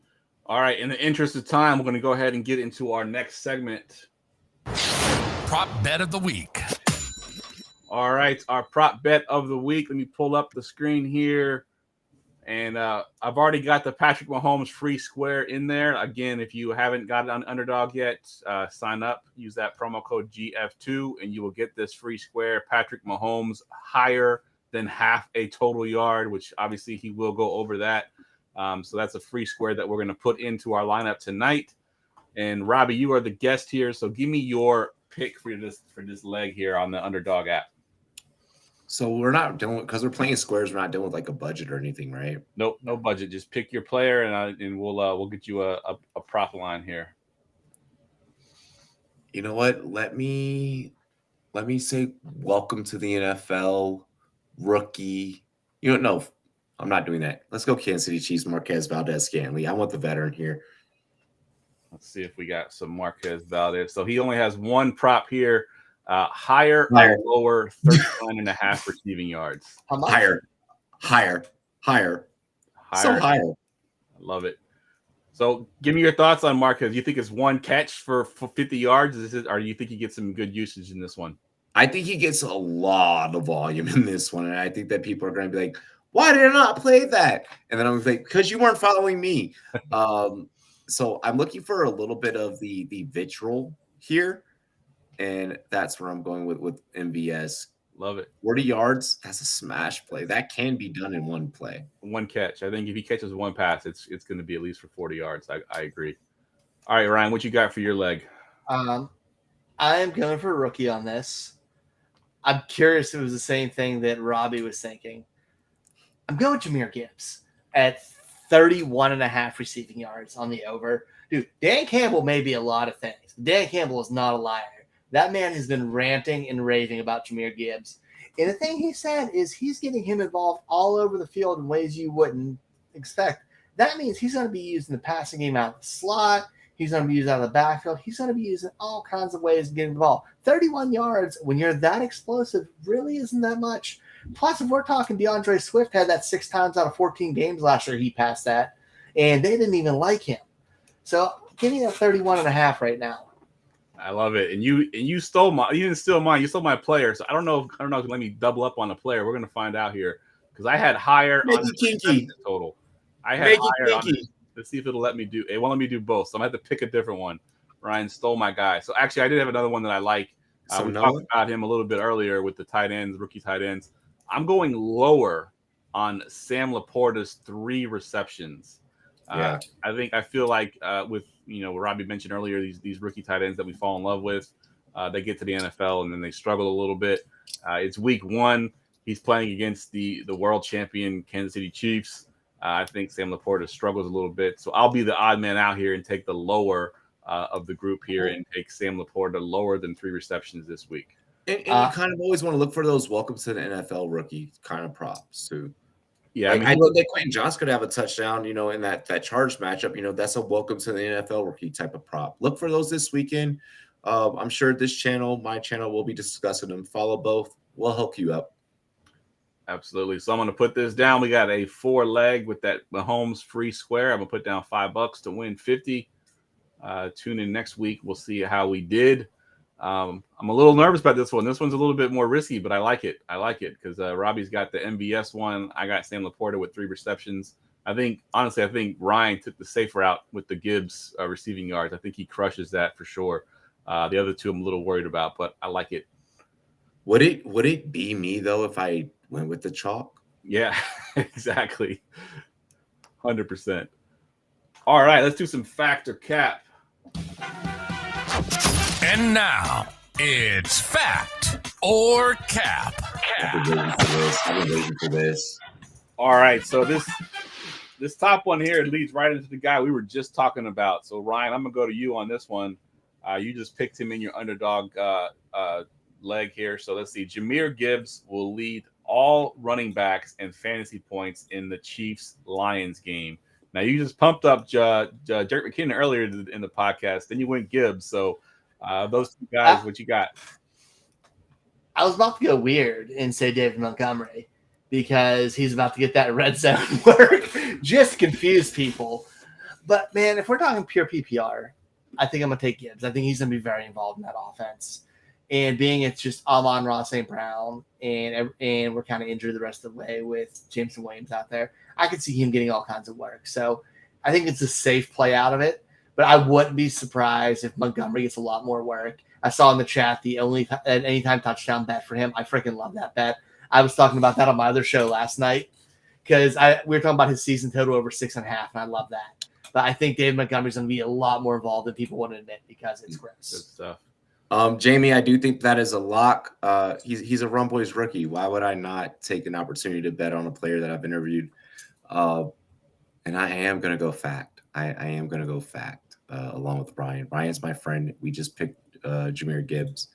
All right. In the interest of time, we're going to go ahead and get into our next segment. Prop bet of the week. All right. Our prop bet of the week. Let me pull up the screen here. And I've already got the Patrick Mahomes free square in there. Again, if you haven't got it on Underdog yet, sign up. Use that promo code GF2, and you will get this free square. Patrick Mahomes higher than half a total yard, which obviously he will go over that. So that's a free square that we're going to put into our lineup tonight. And Robbie, you are the guest here, so give me your pick for this leg here on the Underdog app. So we're not doing, because we're playing squares, we're not doing with like a budget or anything, right? Nope, no budget. Just pick your player, and we'll get you a prop line here. You know what? Let me say welcome to the NFL rookie. No, I'm not doing that. Let's go Kansas City Chiefs, Marquez Valdez-Scantling. I want the veteran here. Let's see if we got some Marquez Valdez. So he only has one prop here. Higher Higher. or lower 39.5 receiving yards? How much? Higher. So higher. I love it. So give me your thoughts on Marquez. You think it's one catch for 50 yards? Or do you think he gets some good usage in this one? I think he gets a lot of volume in this one. And I think that people are going to be like, why did I not play that? And then I'm like, because you weren't following me. So I'm looking for a little bit of the vitriol here. And that's where I'm going with MVS. Love it. 40 yards, that's a smash play. That can be done in one play. One catch. I think if he catches one pass, it's going to be at least for 40 yards. I agree. All right, Ryan, what you got for your leg? I am going for a rookie on this. I'm curious if it was the same thing that Robbie was thinking. I'm going Jahmyr Gibbs at 31.5 receiving yards on the over. Dude, Dan Campbell may be a lot of things. Dan Campbell is not a liar. That man has been ranting and raving about Jahmyr Gibbs. And the thing he said is he's getting him involved all over the field in ways you wouldn't expect. That means he's going to be used in the passing game out of the slot. He's going to be used out of the backfield. He's going to be used in all kinds of ways to get involved. 31 yards when you're that explosive really isn't that much. Plus, if we're talking DeAndre Swift had that 6 times out of 14 games last year, he passed that, and they didn't even like him. So give me that 31.5 right now. I love it. And you stole my. You didn't steal mine. You stole my player. So I don't know. If let me double up on the player. We're gonna find out here because I had higher Make on it the kinky. total. I had Make it higher on kinky. this. Let's see if it'll let me do. It won't let me do both. So I'm gonna have to pick a different one. Ryan stole my guy. So actually, I did have another one that I like. So we no? talked about him a little bit earlier with the tight ends, rookie tight ends. I'm going lower on Sam Laporta's 3 receptions. Yeah. I feel like with what Robbie mentioned earlier, these rookie tight ends that we fall in love with, they get to the NFL and then they struggle a little bit. It's week 1. He's playing against the world champion Kansas City Chiefs. I think Sam Laporta struggles a little bit, so I'll be the odd man out here and take the lower of the group here and take Sam Laporta lower than 3 receptions this week. And you kind of always want to look for those welcome to the NFL rookie kind of props too. Yeah, I know that Quentin Johnson could have a touchdown, in that Chargers matchup. That's a welcome to the NFL rookie type of prop. Look for those this weekend. I'm sure this channel, my channel, will be discussing them. Follow both. We'll hook you up. Absolutely. So I'm going to put this down. We got a 4-leg with that Mahomes free square. I'm going to put down $5 to win 50. Tune in next week. We'll see how we did. I'm a little nervous about this one. This one's a little bit more risky, but I like it. Because Robbie's got the MVS one. I got Sam Laporta with 3 receptions. I think Ryan took the safe route with the Gibbs receiving yards. I think he crushes that for sure. The other 2 I'm a little worried about, but I like it. Would it be me though if I went with the chalk? Yeah, exactly. 100%. All right, let's do some fact or cap. And now it's fact or cap. I've been waiting for this. All right, so this top one here leads right into the guy we were just talking about. So Ryan, I'm gonna go to you on this one. You just picked him in your underdog leg here. So let's see. Jahmyr Gibbs will lead all running backs and fantasy points in the Chiefs-Lions game. Now, you just pumped up Jerry McKinnon earlier in the podcast. Then you went Gibbs. So those 2 guys, what you got? I was about to go weird and say David Montgomery because he's about to get that red zone work. Just confuse people. But, man, if we're talking pure PPR, I think I'm going to take Gibbs. I think he's going to be very involved in that offense. And being it's just Amon-Ra St. Brown and we're kind of injured the rest of the way with Jameson Williams out there, I could see him getting all kinds of work. So I think it's a safe play out of it. But I wouldn't be surprised if Montgomery gets a lot more work. I saw in the chat the only anytime touchdown bet for him. I freaking love that bet. I was talking about that on my other show last night because we were talking about his season total over 6.5, and I love that. But I think David Montgomery's going to be a lot more involved than people want to admit because it's gross. Good stuff. Jamie, I do think that is a lock. He's a RumBoyz rookie. Why would I not take an opportunity to bet on a player that I've interviewed? And I am going to go fact. I am going to go fact along with Ryan. Ryan's my friend. We just picked Jahmyr Gibbs.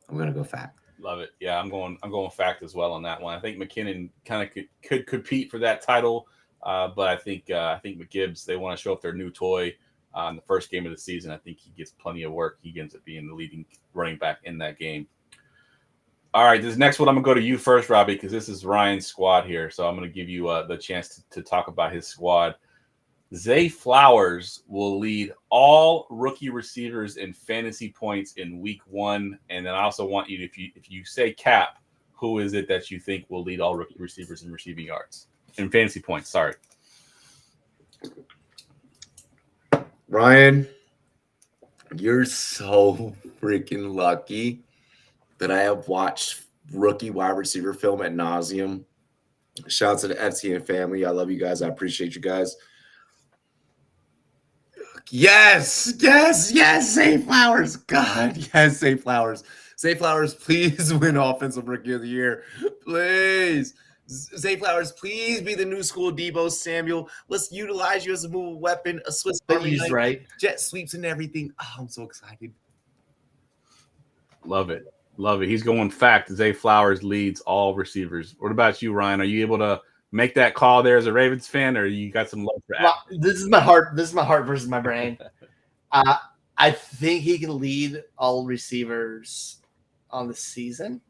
I'm going to go fact. Love it. Yeah, I'm going fact as well on that one. I think McKinnon kind of could compete for that title, but I think McGibbs, they want to show off their new toy in the first game of the season. I think he gets plenty of work. He ends up being the leading running back in that game. All right, this next one I'm gonna go to you first, Robbie, because this is Ryan's squad here. So I'm gonna give you the chance to talk about his squad. Zay Flowers will lead all rookie receivers in fantasy points in week 1, and then I also want you to, if you say Cap, who is it that you think will lead all rookie receivers in receiving yards in fantasy points? Sorry, Ryan, you're so freaking lucky that I have watched rookie wide receiver film ad nauseum. Shout out to the FTN family. I love you guys. I appreciate you guys. Yes. Zay Flowers. God, yes, Zay Flowers. Zay Flowers, please win Offensive Rookie of the Year. Please. Zay Flowers, please be the new school Debo Samuel. Let's utilize you as a movable weapon, a Swiss But Army he's knife, right. jet sweeps and everything. Oh, I'm so excited. love it. He's going fact. Zay Flowers leads all receivers. What about you, Ryan? Are you able to make that call there as a Ravens fan, or you got some love for Well, this is my heart versus my brain. I think he can lead all receivers on the season,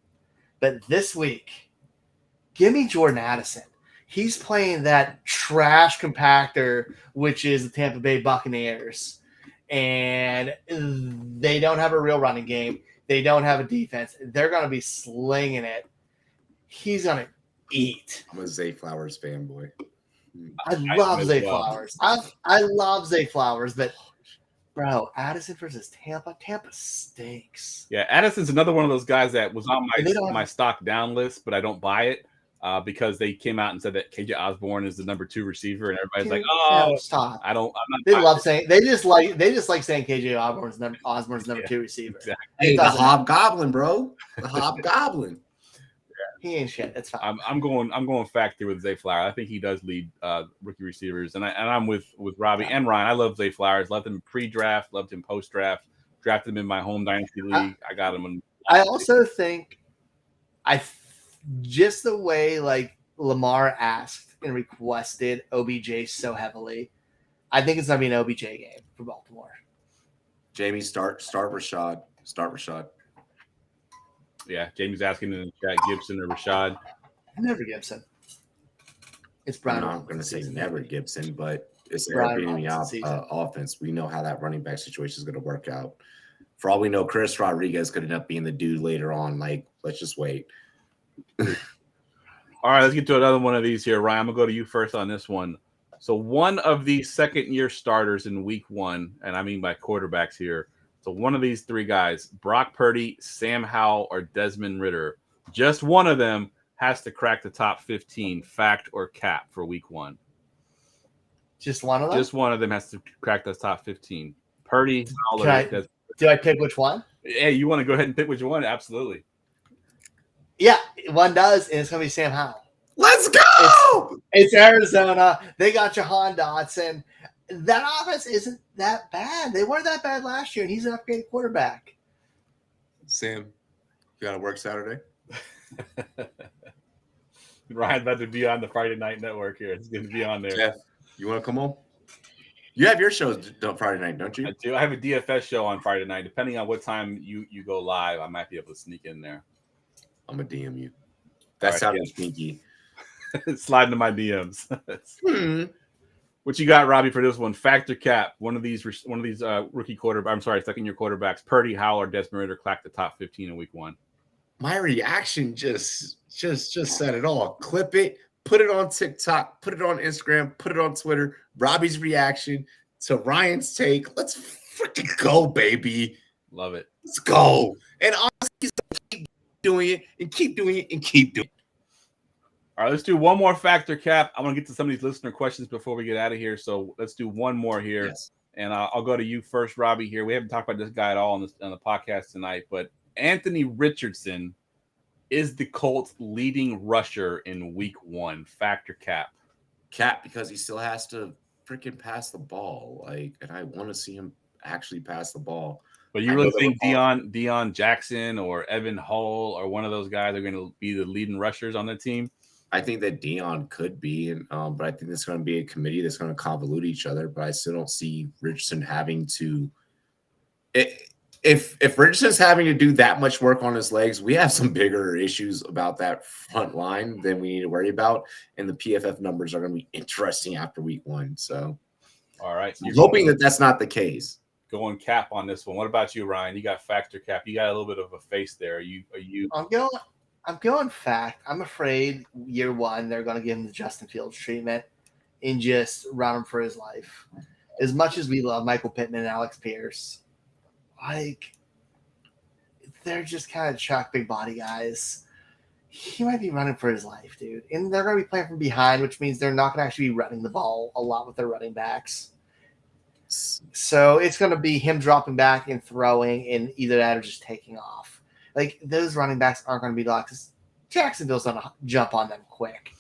but this week, give me Jordan Addison. He's playing that trash compactor, which is the Tampa Bay Buccaneers, and they don't have a real running game. They don't have a defense. They're going to be slinging it. He's going to eat. I'm a Zay Flowers fanboy. I love as Zay well. Flowers. I love Zay Flowers, but bro, Addison versus Tampa. Tampa stinks. Yeah, Addison's another one of those guys that was on They don't have- my stock down list, but I don't buy it because they came out and said that KJ Osborne is the number 2 receiver, and everybody's like, Yeah, "Oh, stop. I'm not." They buying love it. saying they just like saying KJ Osborne's number Yeah, 2 receiver. exactly. Hey, the doesn't- Hobgoblin, bro. The Hobgoblin. He ain't shit. It's fine. I'm going factor with Zay Flowers. I think he does lead rookie receivers, and I'm with Robbie and Ryan. I love Zay Flowers. Loved him pre-draft. Loved him post-draft. Drafted him in my home dynasty league. I got him. I also think just the way like Lamar asked and requested OBJ so heavily, I think it's gonna be an OBJ game for Baltimore. Jamie, start Rashad. Start Rashad. Yeah, Jamie's asking in the chat, Gibson or Rashad. Never Gibson. It's I'm Brian. not Robinson going to say season, never baby. Gibson, but it's Brian Airbnb Robinson season. offense. We know how that running back situation is going to work out. For all we know, Chris Rodriguez could end up being the dude later on. Like, let's just wait. All right, let's get to another one of these here. Ryan, I'm going to go to you first on this one. So one of these second-year starters in week 1, and I mean by quarterbacks here, so one of these 3 guys, Brock Purdy, Sam Howell, or Desmond Ridder, just one of them has to crack the top 15, fact or cap, for week 1. Just one of them. Just one of them has to crack the top 15. Purdy, Howell, or Okay. Desmond. Do I pick which one? Hey, you want to go ahead and pick which one? Absolutely. Yeah, one does, and it's gonna be Sam Howell. Let's go! It's Arizona. They got Jahan Dotson. That offense isn't that bad. They weren't that bad last year, and he's an upgraded quarterback. Sam, you got to work Saturday? Ryan's about to be on the Friday Night Network here. It's going to be on there. Jeff, you want to come on? You have your shows done Friday night, don't you? I do. I have a DFS show on Friday night. Depending on what time you go live, I might be able to sneak in there. I'm going to DM you. That right, sounded sneaky. Slide into my DMs. What you got, Robbie, for this one? Factor cap. One of these rookie quarterback. I'm sorry, second-year quarterbacks. Purdy, Howell, or Desmond Ridder cracked the top 15 in week 1. My reaction just said it all. Clip it, put it on TikTok, put it on Instagram, put it on Twitter. Robbie's reaction to Ryan's take. Let's freaking go, baby. Love it. Let's go. And honestly, he's gonna keep doing it and keep doing it and keep doing it. All right, let's do one more factor cap. I want to get to some of these listener questions before we get out of here. So let's do one more here. Yes. And I'll go to you first, Robbie, here. We haven't talked about this guy at all on the podcast tonight, but Anthony Richardson is the Colts' leading rusher in week 1. Factor cap. Cap, because he still has to freaking pass the ball. And I want to see him actually pass the ball. But you really think Deion Jackson or Evan Hull or one of those guys are going to be the leading rushers on the team? I think that Deion could be, but I think there's going to be a committee that's going to convolute each other. But I still don't see Richardson having to. if Richardson's having to do that much work on his legs, we have some bigger issues about that front line than we need to worry about. And the PFF numbers are going to be interesting after week 1. So, all right. So I'm hoping that that's not the case. Going cap on this one. What about you, Ryan? You got factor cap. You got a little bit of a face there. Are you? I'm going fact. I'm afraid year 1 they're going to give him the Justin Fields treatment and just run him for his life. As much as we love Michael Pittman and Alex Pierce, like they're just kind of shock big body guys. He might be running for his life, dude. And they're going to be playing from behind, which means they're not going to actually be running the ball a lot with their running backs. So it's going to be him dropping back and throwing, and either that or just taking off. Like those running backs aren't going to be locked because Jacksonville's going to jump on them quick.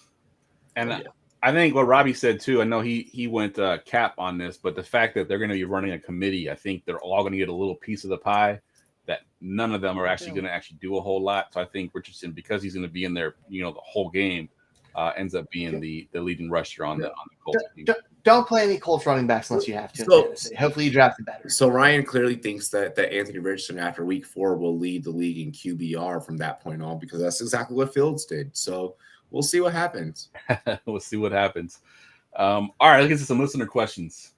And I think what Robbie said too. I know he went cap on this, but the fact that they're going to be running a committee, I think they're all going to get a little piece of the pie. That none of them are actually going to actually do a whole lot. So I think Richardson, because he's going to be in there, the whole game, ends up being the leading rusher on the Colts team. Don't play any Colts running backs unless you have to. So, hopefully you draft it better. So Ryan clearly thinks that Anthony Richardson after week 4 will lead the league in QBR from that point on, because that's exactly what Fields did. So we'll see what happens. We'll see what happens. All right, let's get to some listener questions.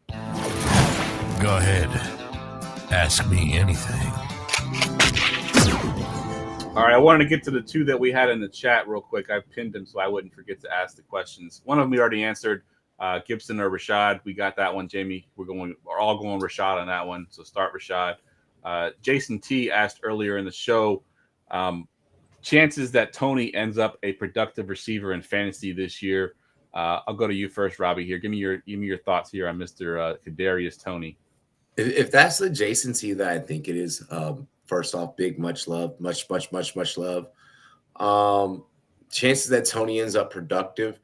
Go ahead. Ask me anything. All right, I wanted to get to the 2 that we had in the chat real quick. I pinned them so I wouldn't forget to ask the questions. One of them we already answered, Gibson or Rashad. We got that one, Jamie. We're all going Rashad on that one, so start Rashad. Jason T asked earlier in the show, chances that Tony ends up a productive receiver in fantasy this year. I'll go to you first, Robbie. Here, give me your thoughts here on Mr. Kadarius Toney. If that's the Jason T that I think it is, first off, big much love, much love. Chances that Tony ends up productive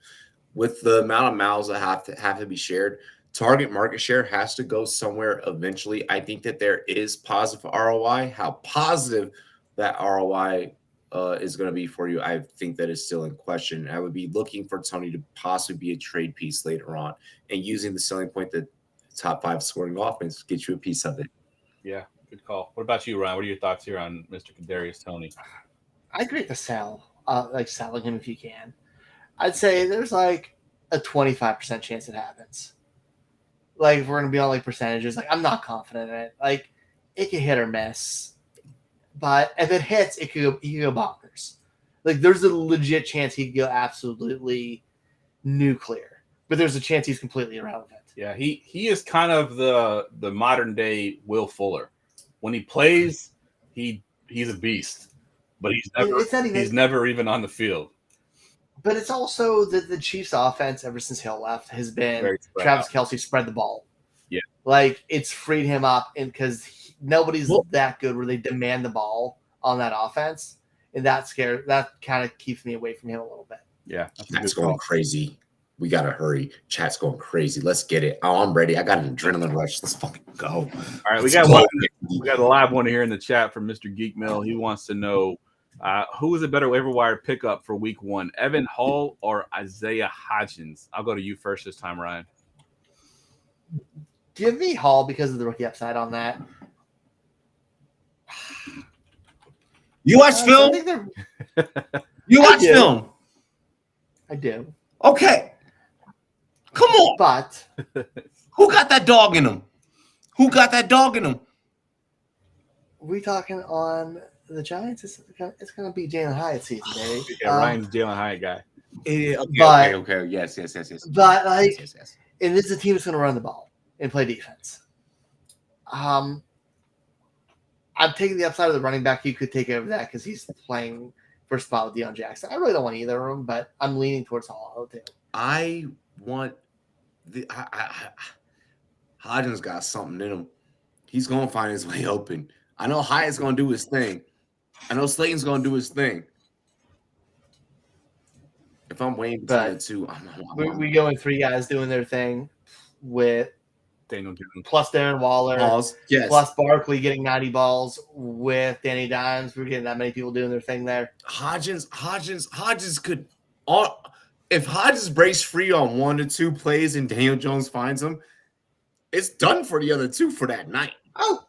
with the amount of miles that have to be shared. Target market share has to go somewhere eventually. I think that there is positive ROI. How positive that ROI is going to be for you, I think that is still in question. I would be looking for Tony to possibly be a trade piece later on, and using the selling point that top 5 scoring offense get you a piece of it. Yeah, good call. What about you, Ryan? What are your thoughts here on Mr. Kadarius Toney? I agree to sell, selling him if you can. I'd say there's like a 25% chance it happens. Like if we're gonna be on like percentages, like I'm not confident in it. Like it could hit or miss, but if it hits, he could go bonkers. Like there's a legit chance he could go absolutely nuclear, but there's a chance he's completely irrelevant. Yeah, he is kind of the modern day Will Fuller. When he plays, he's a beast, but he's never even on the field. But it's also the Chiefs' offense ever since Hill left has been Travis Kelce spread the ball. Yeah, like it's freed him up, and because nobody's that good where they demand the ball on that offense, and that kind of keeps me away from him a little bit. Yeah, that's going crazy. We gotta hurry. Chat's going crazy. Let's get it. Oh, I'm ready. I got an adrenaline rush. Let's fucking go. All right, we got a live one here in the chat from Mr. Geek Mill. He wants to know who is a better waiver wire pickup for week 1, Evan Hull or Isaiah Hodgins? I'll go to you first this time, Ryan. Give me Hall because of the rookie upside on that. You watch film? You watch film? I do. Okay. Come on. But who got that dog in him? Who got that dog in him? We talking on the Giants? It's going to be Jalen Hyatt season, baby. Yeah, Ryan's Jalen Hyatt guy. Okay. Yes. But yes. And this is a team that's going to run the ball and play defense. I'm taking the upside of the running back. You could take over that because he's playing for a spot with Deion Jackson. I really don't want either of them, but I'm leaning towards Hall too. I want Hodgins got something in him. He's going to find his way open. I know Hyatt's going to do his thing. I know Slayton's going to do his thing. If I'm waiting between the two, we go in 3 guys doing their thing with Daniel Jones plus Darren Waller, yes. plus Barkley getting 90 balls with Danny Dimes. We're getting that many people doing their thing there. Hodgins could if Hodgins breaks free on 1 to 2 plays and Daniel Jones finds him, it's done for the other 2 for that night. Oh,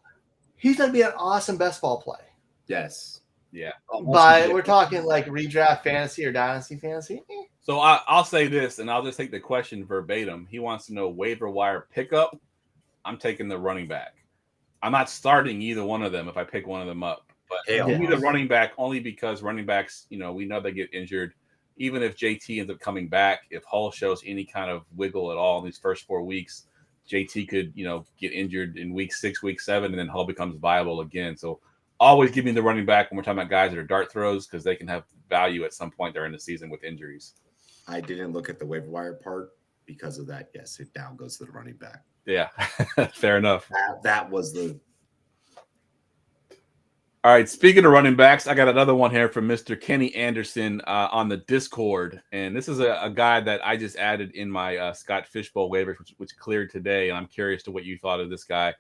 he's going to be an awesome best ball play. Yes. Yeah. But we're talking like redraft fantasy or dynasty fantasy. So I'll say this, and I'll just take the question verbatim. He wants to know waiver wire pickup. I'm taking the running back. I'm not starting either one of them if I pick one of them up. But give me the running back only because running backs, we know they get injured. Even if JT ends up coming back, if Hull shows any kind of wiggle at all in these first 4 weeks, JT could, get injured in week 6, week 7, and then Hull becomes viable again. So always give me the running back when we're talking about guys that are dart throws because they can have value at some point during the season with injuries. I didn't look at the waiver wire part because of that. Yes, it down goes to the running back. Yeah, fair enough. That was the. All right, speaking of running backs, I got another one here from Mr. Kenny Anderson on the Discord. And this is a guy that I just added in my Scott Fishbowl waivers, which cleared today. And I'm curious to what you thought of this guy.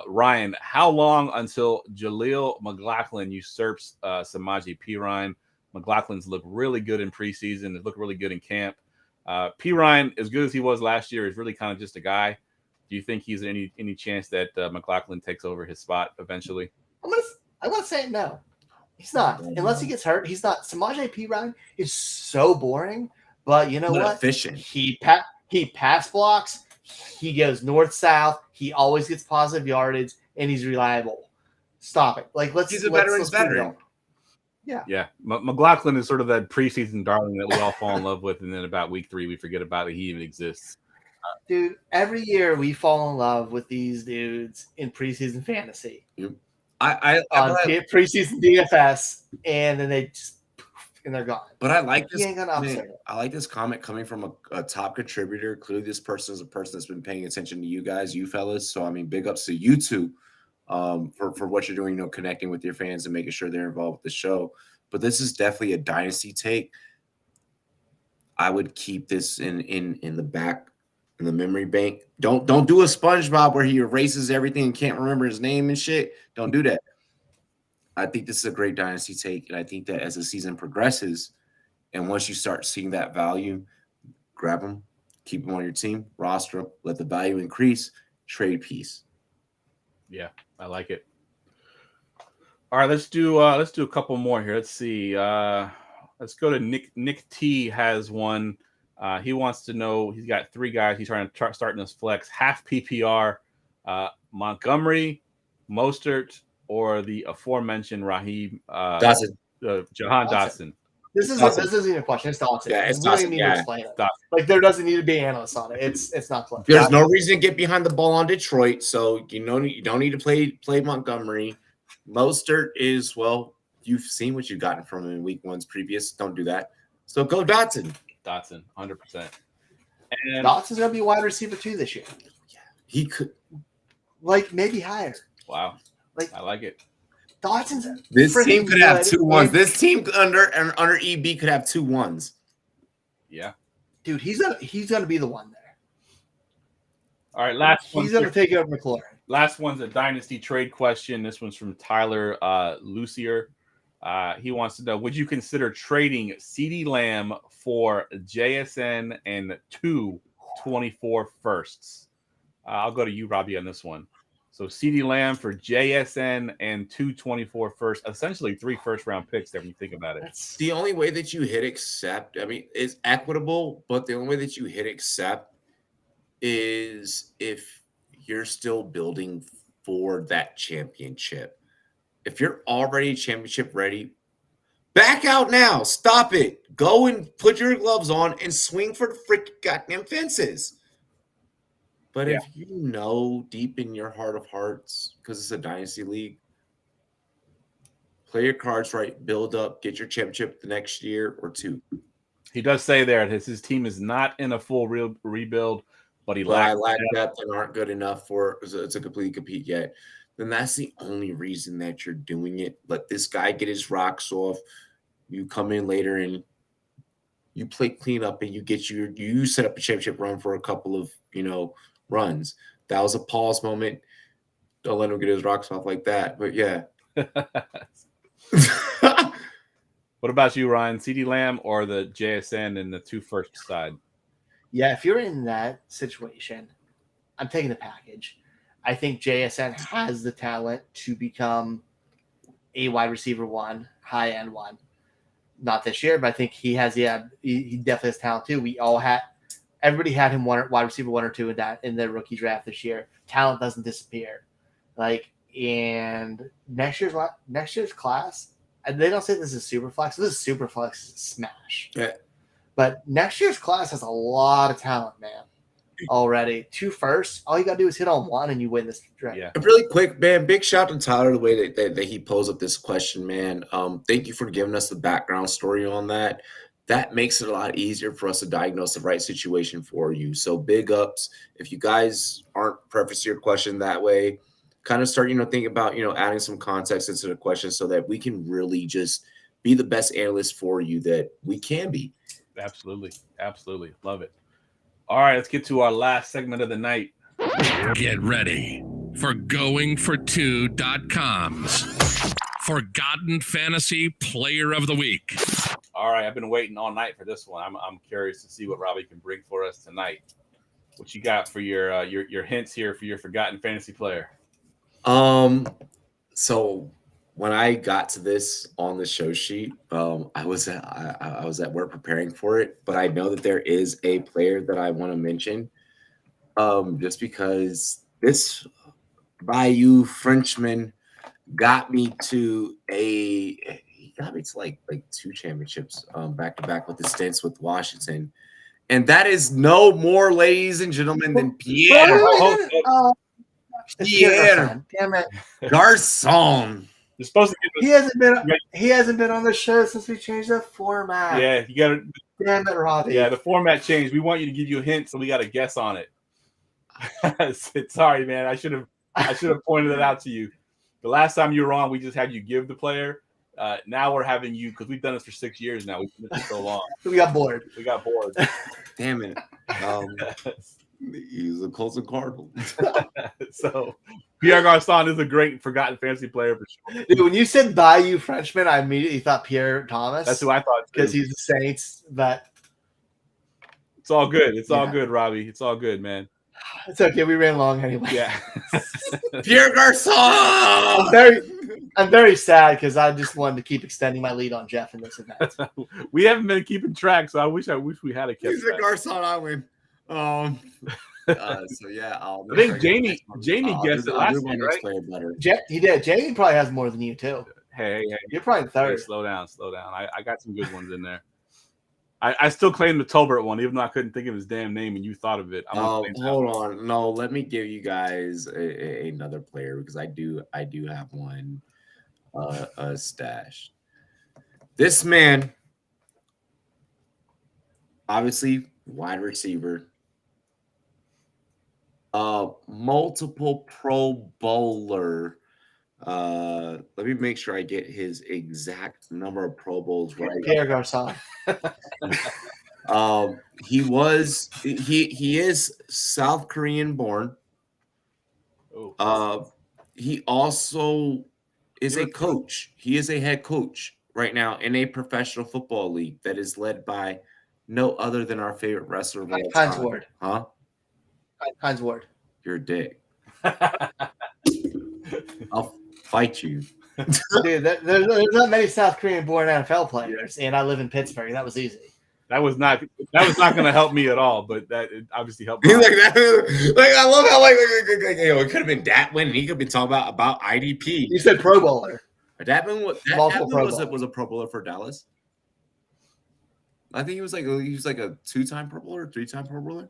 Ryan, how long until Jaleel McLaughlin usurps Samaje Perine? McLaughlin's looked really good in preseason. Has looked really good in camp. Perine, as good as he was last year, is really kind of just a guy. Do you think he's any chance that McLaughlin takes over his spot eventually? I'm going to say no. He's not. Unless he gets hurt, he's not. Samaje Perine is so boring, but you know what? Efficient. He pass blocks. He goes north-south. He always gets positive yardage, and he's reliable. Stop it. He's a veteran's veteran. Yeah. McLaughlin is sort of that preseason darling that we all fall in love with, and then about week 3, we forget about that he even exists. Dude, every year we fall in love with these dudes in preseason fantasy. Yep. Preseason DFS, and then they just and they're gone. But I like this. I like this comment coming from a top contributor. Clearly, this person is a person that's been paying attention to you guys, you fellas. So I mean, big ups to you two for what you're doing, connecting with your fans and making sure they're involved with the show. But this is definitely a dynasty take. I would keep this in the back in the memory bank. Don't do a SpongeBob where he erases everything and can't remember his name and shit. Don't do that. I think this is a great dynasty take, and I think that as the season progresses, and once you start seeing that value, grab them, keep them on your team, roster them, let the value increase, trade piece. Yeah, I like it. All right, let's do a couple more here. Let's see. Let's go to Nick. Nick T has one. He wants to know. He's got 3 guys. He's trying to start in his flex half PPR. Montgomery, Mostert, or the aforementioned Raheem Dotson. Jahan Dotson. This isn't even a question. It's Dotson. Yeah, it's we don't Dotson. even need to explain it. Dotson. There doesn't need to be analysts on it. It's not close. There's no reason to get behind the ball on Detroit, so you don't need to play Montgomery. Mostert is, well, you've seen what you've gotten from him in week 1's previous. Don't do that. So go Dotson. Dotson, 100%. And Dotson's gonna be wide receiver 2 this year. Yeah, he could, maybe higher. wow, I like it. Dotson's this team could have 2 ones. And, this team under EB could have 2 ones. Yeah, dude, he's gonna be the one there. All right, last one. He's gonna take over McLaurin. Last one's a dynasty trade question. This one's from Tyler Lucier. He wants to know, would you consider trading CeeDee Lamb for JSN and 2 24 firsts? I'll go to you, Robbie, on this one. So CeeDee Lamb for JSN and 2 24 firsts, essentially 3 first-round picks there when you think about it. That's the only way that you hit accept. I mean, it's equitable, but the only way that you hit accept is if you're still building for that championship. If you're already championship ready, back out now. Stop it. Go and put your gloves on and swing for the freaking goddamn fences. But if you know deep in your heart of hearts, because it's a dynasty league, play your cards right, build up, get your championship the next year or 2. He does say there that his team is not in a full rebuild, but he lacks depth and aren't good enough to completely compete yet. Then that's the only reason that you're doing it. Let this guy get his rocks off. You come in later and you play cleanup and you set up a championship run for a couple of, runs. That was a pause moment. Don't let him get his rocks off like that. But yeah. What about you, Ryan? CeeDee Lamb or the JSN and the 2 first side? Yeah, if you're in that situation, I'm taking the package. I think JSN has the talent to become a wide receiver one, high end one. Not this year, but I think he definitely has talent too. Everybody had him wide receiver 1 or 2 in the rookie draft this year. Talent doesn't disappear. And next year's class, and they don't say this is super flex. This is super flex smash. Yeah. But next year's class has a lot of talent, man. Already 2 firsts. All you gotta do is hit on one, and you win this draft. Yeah. Really quick, man. Big shout out to Tyler the way that he posed up this question, man. Thank you for giving us the background story on that. That makes it a lot easier for us to diagnose the right situation for you. So big ups. If you guys aren't prefacing your question that way, kind of start, thinking about, adding some context into the question so that we can really just be the best analyst for you that we can be. Absolutely. Absolutely. Love it. All right, let's get to our last segment of the night. Get ready for GoingFor2.com's Forgotten Fantasy Player of the Week. All right, I've been waiting all night for this one. I'm curious to see what Robbie can bring for us tonight. What you got for your hints here for your forgotten fantasy player? So when I got to this on the show sheet, I was at work preparing for it, but I know that there is a player that I want to mention, just because this Bayou Frenchman got me to like 2 championships back to back with the stints with Washington, and that is no more, ladies and gentlemen, than Pierre Damn it. Garcon. You're supposed to He hasn't been on the show since we changed the format. Yeah, you got to. Damn it, Robbie. Yeah, the format changed. We want you to give you a hint, so we got to guess on it. Sorry, man. I should have pointed it out to you. The last time you were on, we just had you give the player. Now we're having you, because we've done this for 6 years now. We've done it for so long. We got bored. Damn it. He's a Colts and Cardinal. So Pierre Garcon is a great forgotten fantasy player for sure. Dude, when you said Bayou Frenchman, I immediately thought Pierre Thomas. That's who I thought, because he's the Saints. But it's all good. It's all good, Robbie. It's all good, man. It's okay. We ran long anyway. Yeah. Pierre Garcon. I'm very sad because I just wanted to keep extending my lead on Geoff in this event. We haven't been keeping track, so I wish we had a kept He's track. a Garcon. I win. So yeah, I think Jamie guessed it last week, right? He did. Jamie probably has more than you too. Hey, you're probably third. Hey, slow down. I got some good ones in there. I still claim the Tolbert one, even though I couldn't think of his damn name, and you thought of it. Hold on. No, let me give you guys another player, because I do have one stashed. This man, obviously wide receiver, multiple Pro Bowler. Let me make sure I get his exact number of Pro Bowls right. Pierre Garcon. He is South Korean born. He also is a coach. He is a head coach right now in a professional football league that is led by no other than our favorite wrestler of all time. Hines Ward. Huh? Hines Ward. You're a dick. I'll fight you. Dude, there's not many South Korean born NFL players, and I live in Pittsburgh. That was easy. That was not going to help me at all, but that obviously helped. Like that, like I love how it could have been Datwin, and he could have been talking about IDP. You said Pro Bowler. Datwin was a Pro Bowler for Dallas. I think he was like a 2-time Pro Bowler, 3-time Pro Bowler.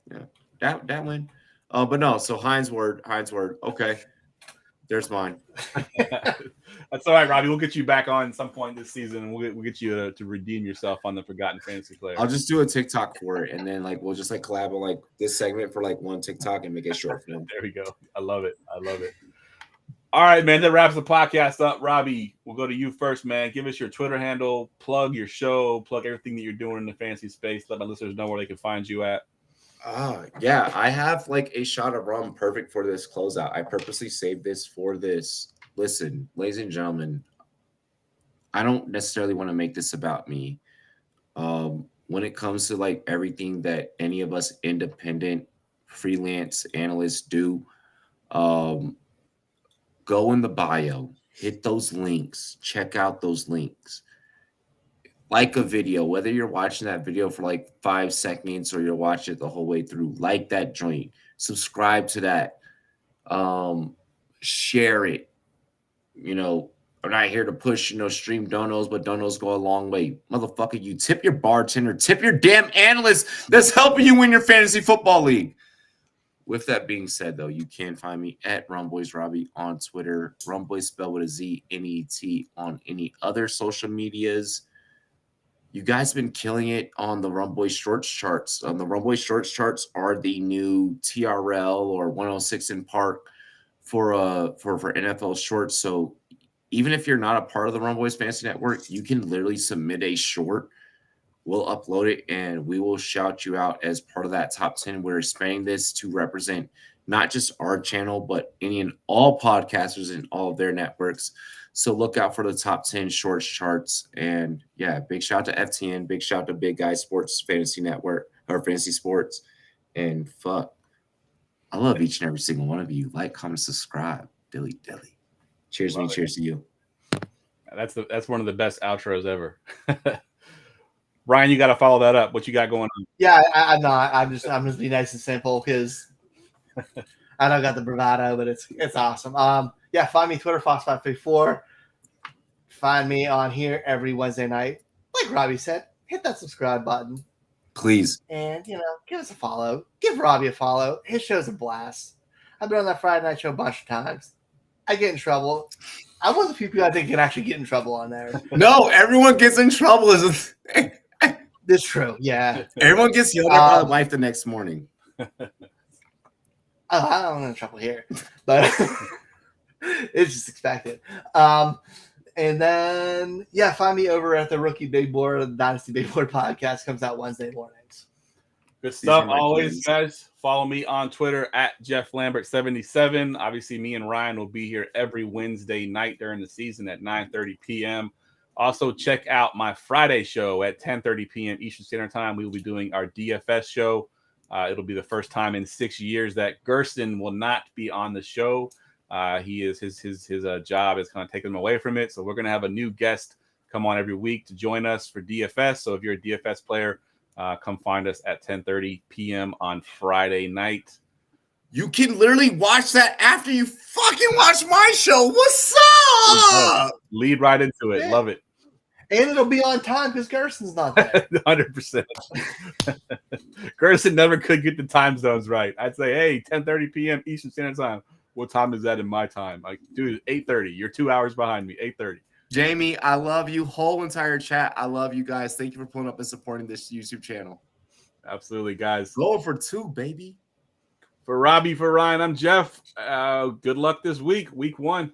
Yeah, Datwin. But no. So Hines Ward. Okay. There's mine. That's all right, Robbie. We'll get you back on some point this season, and we'll get you to redeem yourself on the forgotten fantasy player. I'll just do a TikTok for it, and then we'll just collab on this segment for one TikTok and make it short for them. There we go. I love it. All right, man. That wraps the podcast up. Robbie, we'll go to you first, man. Give us your Twitter handle, plug your show, plug everything that you're doing in the fantasy space. Let my listeners know where they can find you at. Yeah, I have a shot of rum perfect for this closeout. I purposely saved this for this. Listen, ladies and gentlemen, I don't necessarily want to make this about me. When it comes to everything that any of us independent freelance analysts do, Go in the bio, hit those links, check out those links. Like a video, whether you're watching that video for like 5 seconds or you're watching it the whole way through, like that joint, subscribe to that, share it. You know, I'm not here to push, stream donos, but donos go a long way. Motherfucker, you tip your bartender, tip your damn analyst that's helping you win your fantasy football league. With that being said, though, you can find me at RumBoyz Robbie on Twitter, RumBoyz spelled with a Z, N-E-T on any other social medias. You guys have been killing it on the RumBoyz Shorts charts. The RumBoyz Shorts charts are the new TRL or 106 in Park for NFL Shorts. So even if you're not a part of the RumBoyz Fantasy Network, you can literally submit a short. We'll upload it and we will shout you out as part of that top 10. We're expanding this to represent not just our channel, but any and all podcasters in all of their networks. So look out for the top 10 shorts charts. And yeah, big shout out to FTN, big shout out to Big Guy Sports Fantasy Network or Fantasy Sports. And fuck, I love each and every single one of you. Like, comment, subscribe. Dilly. Cheers to me, cheers to you. That's one of the best outros ever. Ryan, you got to follow that up. What you got going on? Yeah, I'm not. I'm just be nice and simple because I don't got the bravado, but it's awesome. Yeah, find me Twitter Fox534. Find me on here every Wednesday night. Like Robbie said, hit that subscribe button. Please. And give us a follow. Give Robbie a follow. His show's a blast. I've been on that Friday night show a bunch of times. I get in trouble. I'm one of the few people I think can actually get in trouble on there. No, everyone gets in trouble. It's true, yeah. Everyone gets yelled at by the wife the next morning. I don't get in trouble here, but it's just expected. And then, find me over at the Rookie Big Board, the Dynasty Big Board podcast. Comes out Wednesday mornings. Good stuff. Always, guys. Follow me on Twitter at Geoff Lambert77. Obviously, me and Ryan will be here every Wednesday night during the season at 9:30 p.m. Also, check out my Friday show at 10:30 p.m. Eastern Standard Time. We will be doing our DFS show. It'll be the first time in 6 years that Gersten will not be on the show. He is his job is kind of taking him away from it. So we're going to have a new guest come on every week to join us for DFS. So if you're a DFS player, come find us at 10:30 p.m. on Friday night. You can literally watch that after you fucking watch my show. What's up? Lead right into it. Yeah. Love it. And it'll be on time because Gersten's not there. 100%. Gersten never could get the time zones right. I'd say, hey, 10:30 p.m. Eastern Standard Time. What time is that in my time? Like, dude, 8:30. You're 2 hours behind me. 8:30. Jamie, I love you. Whole entire chat. I love you guys. Thank you for pulling up and supporting this YouTube channel. Absolutely, guys. Going for 2, baby. For Robbie, for Ryan, I'm Geoff. Good luck this week, week 1.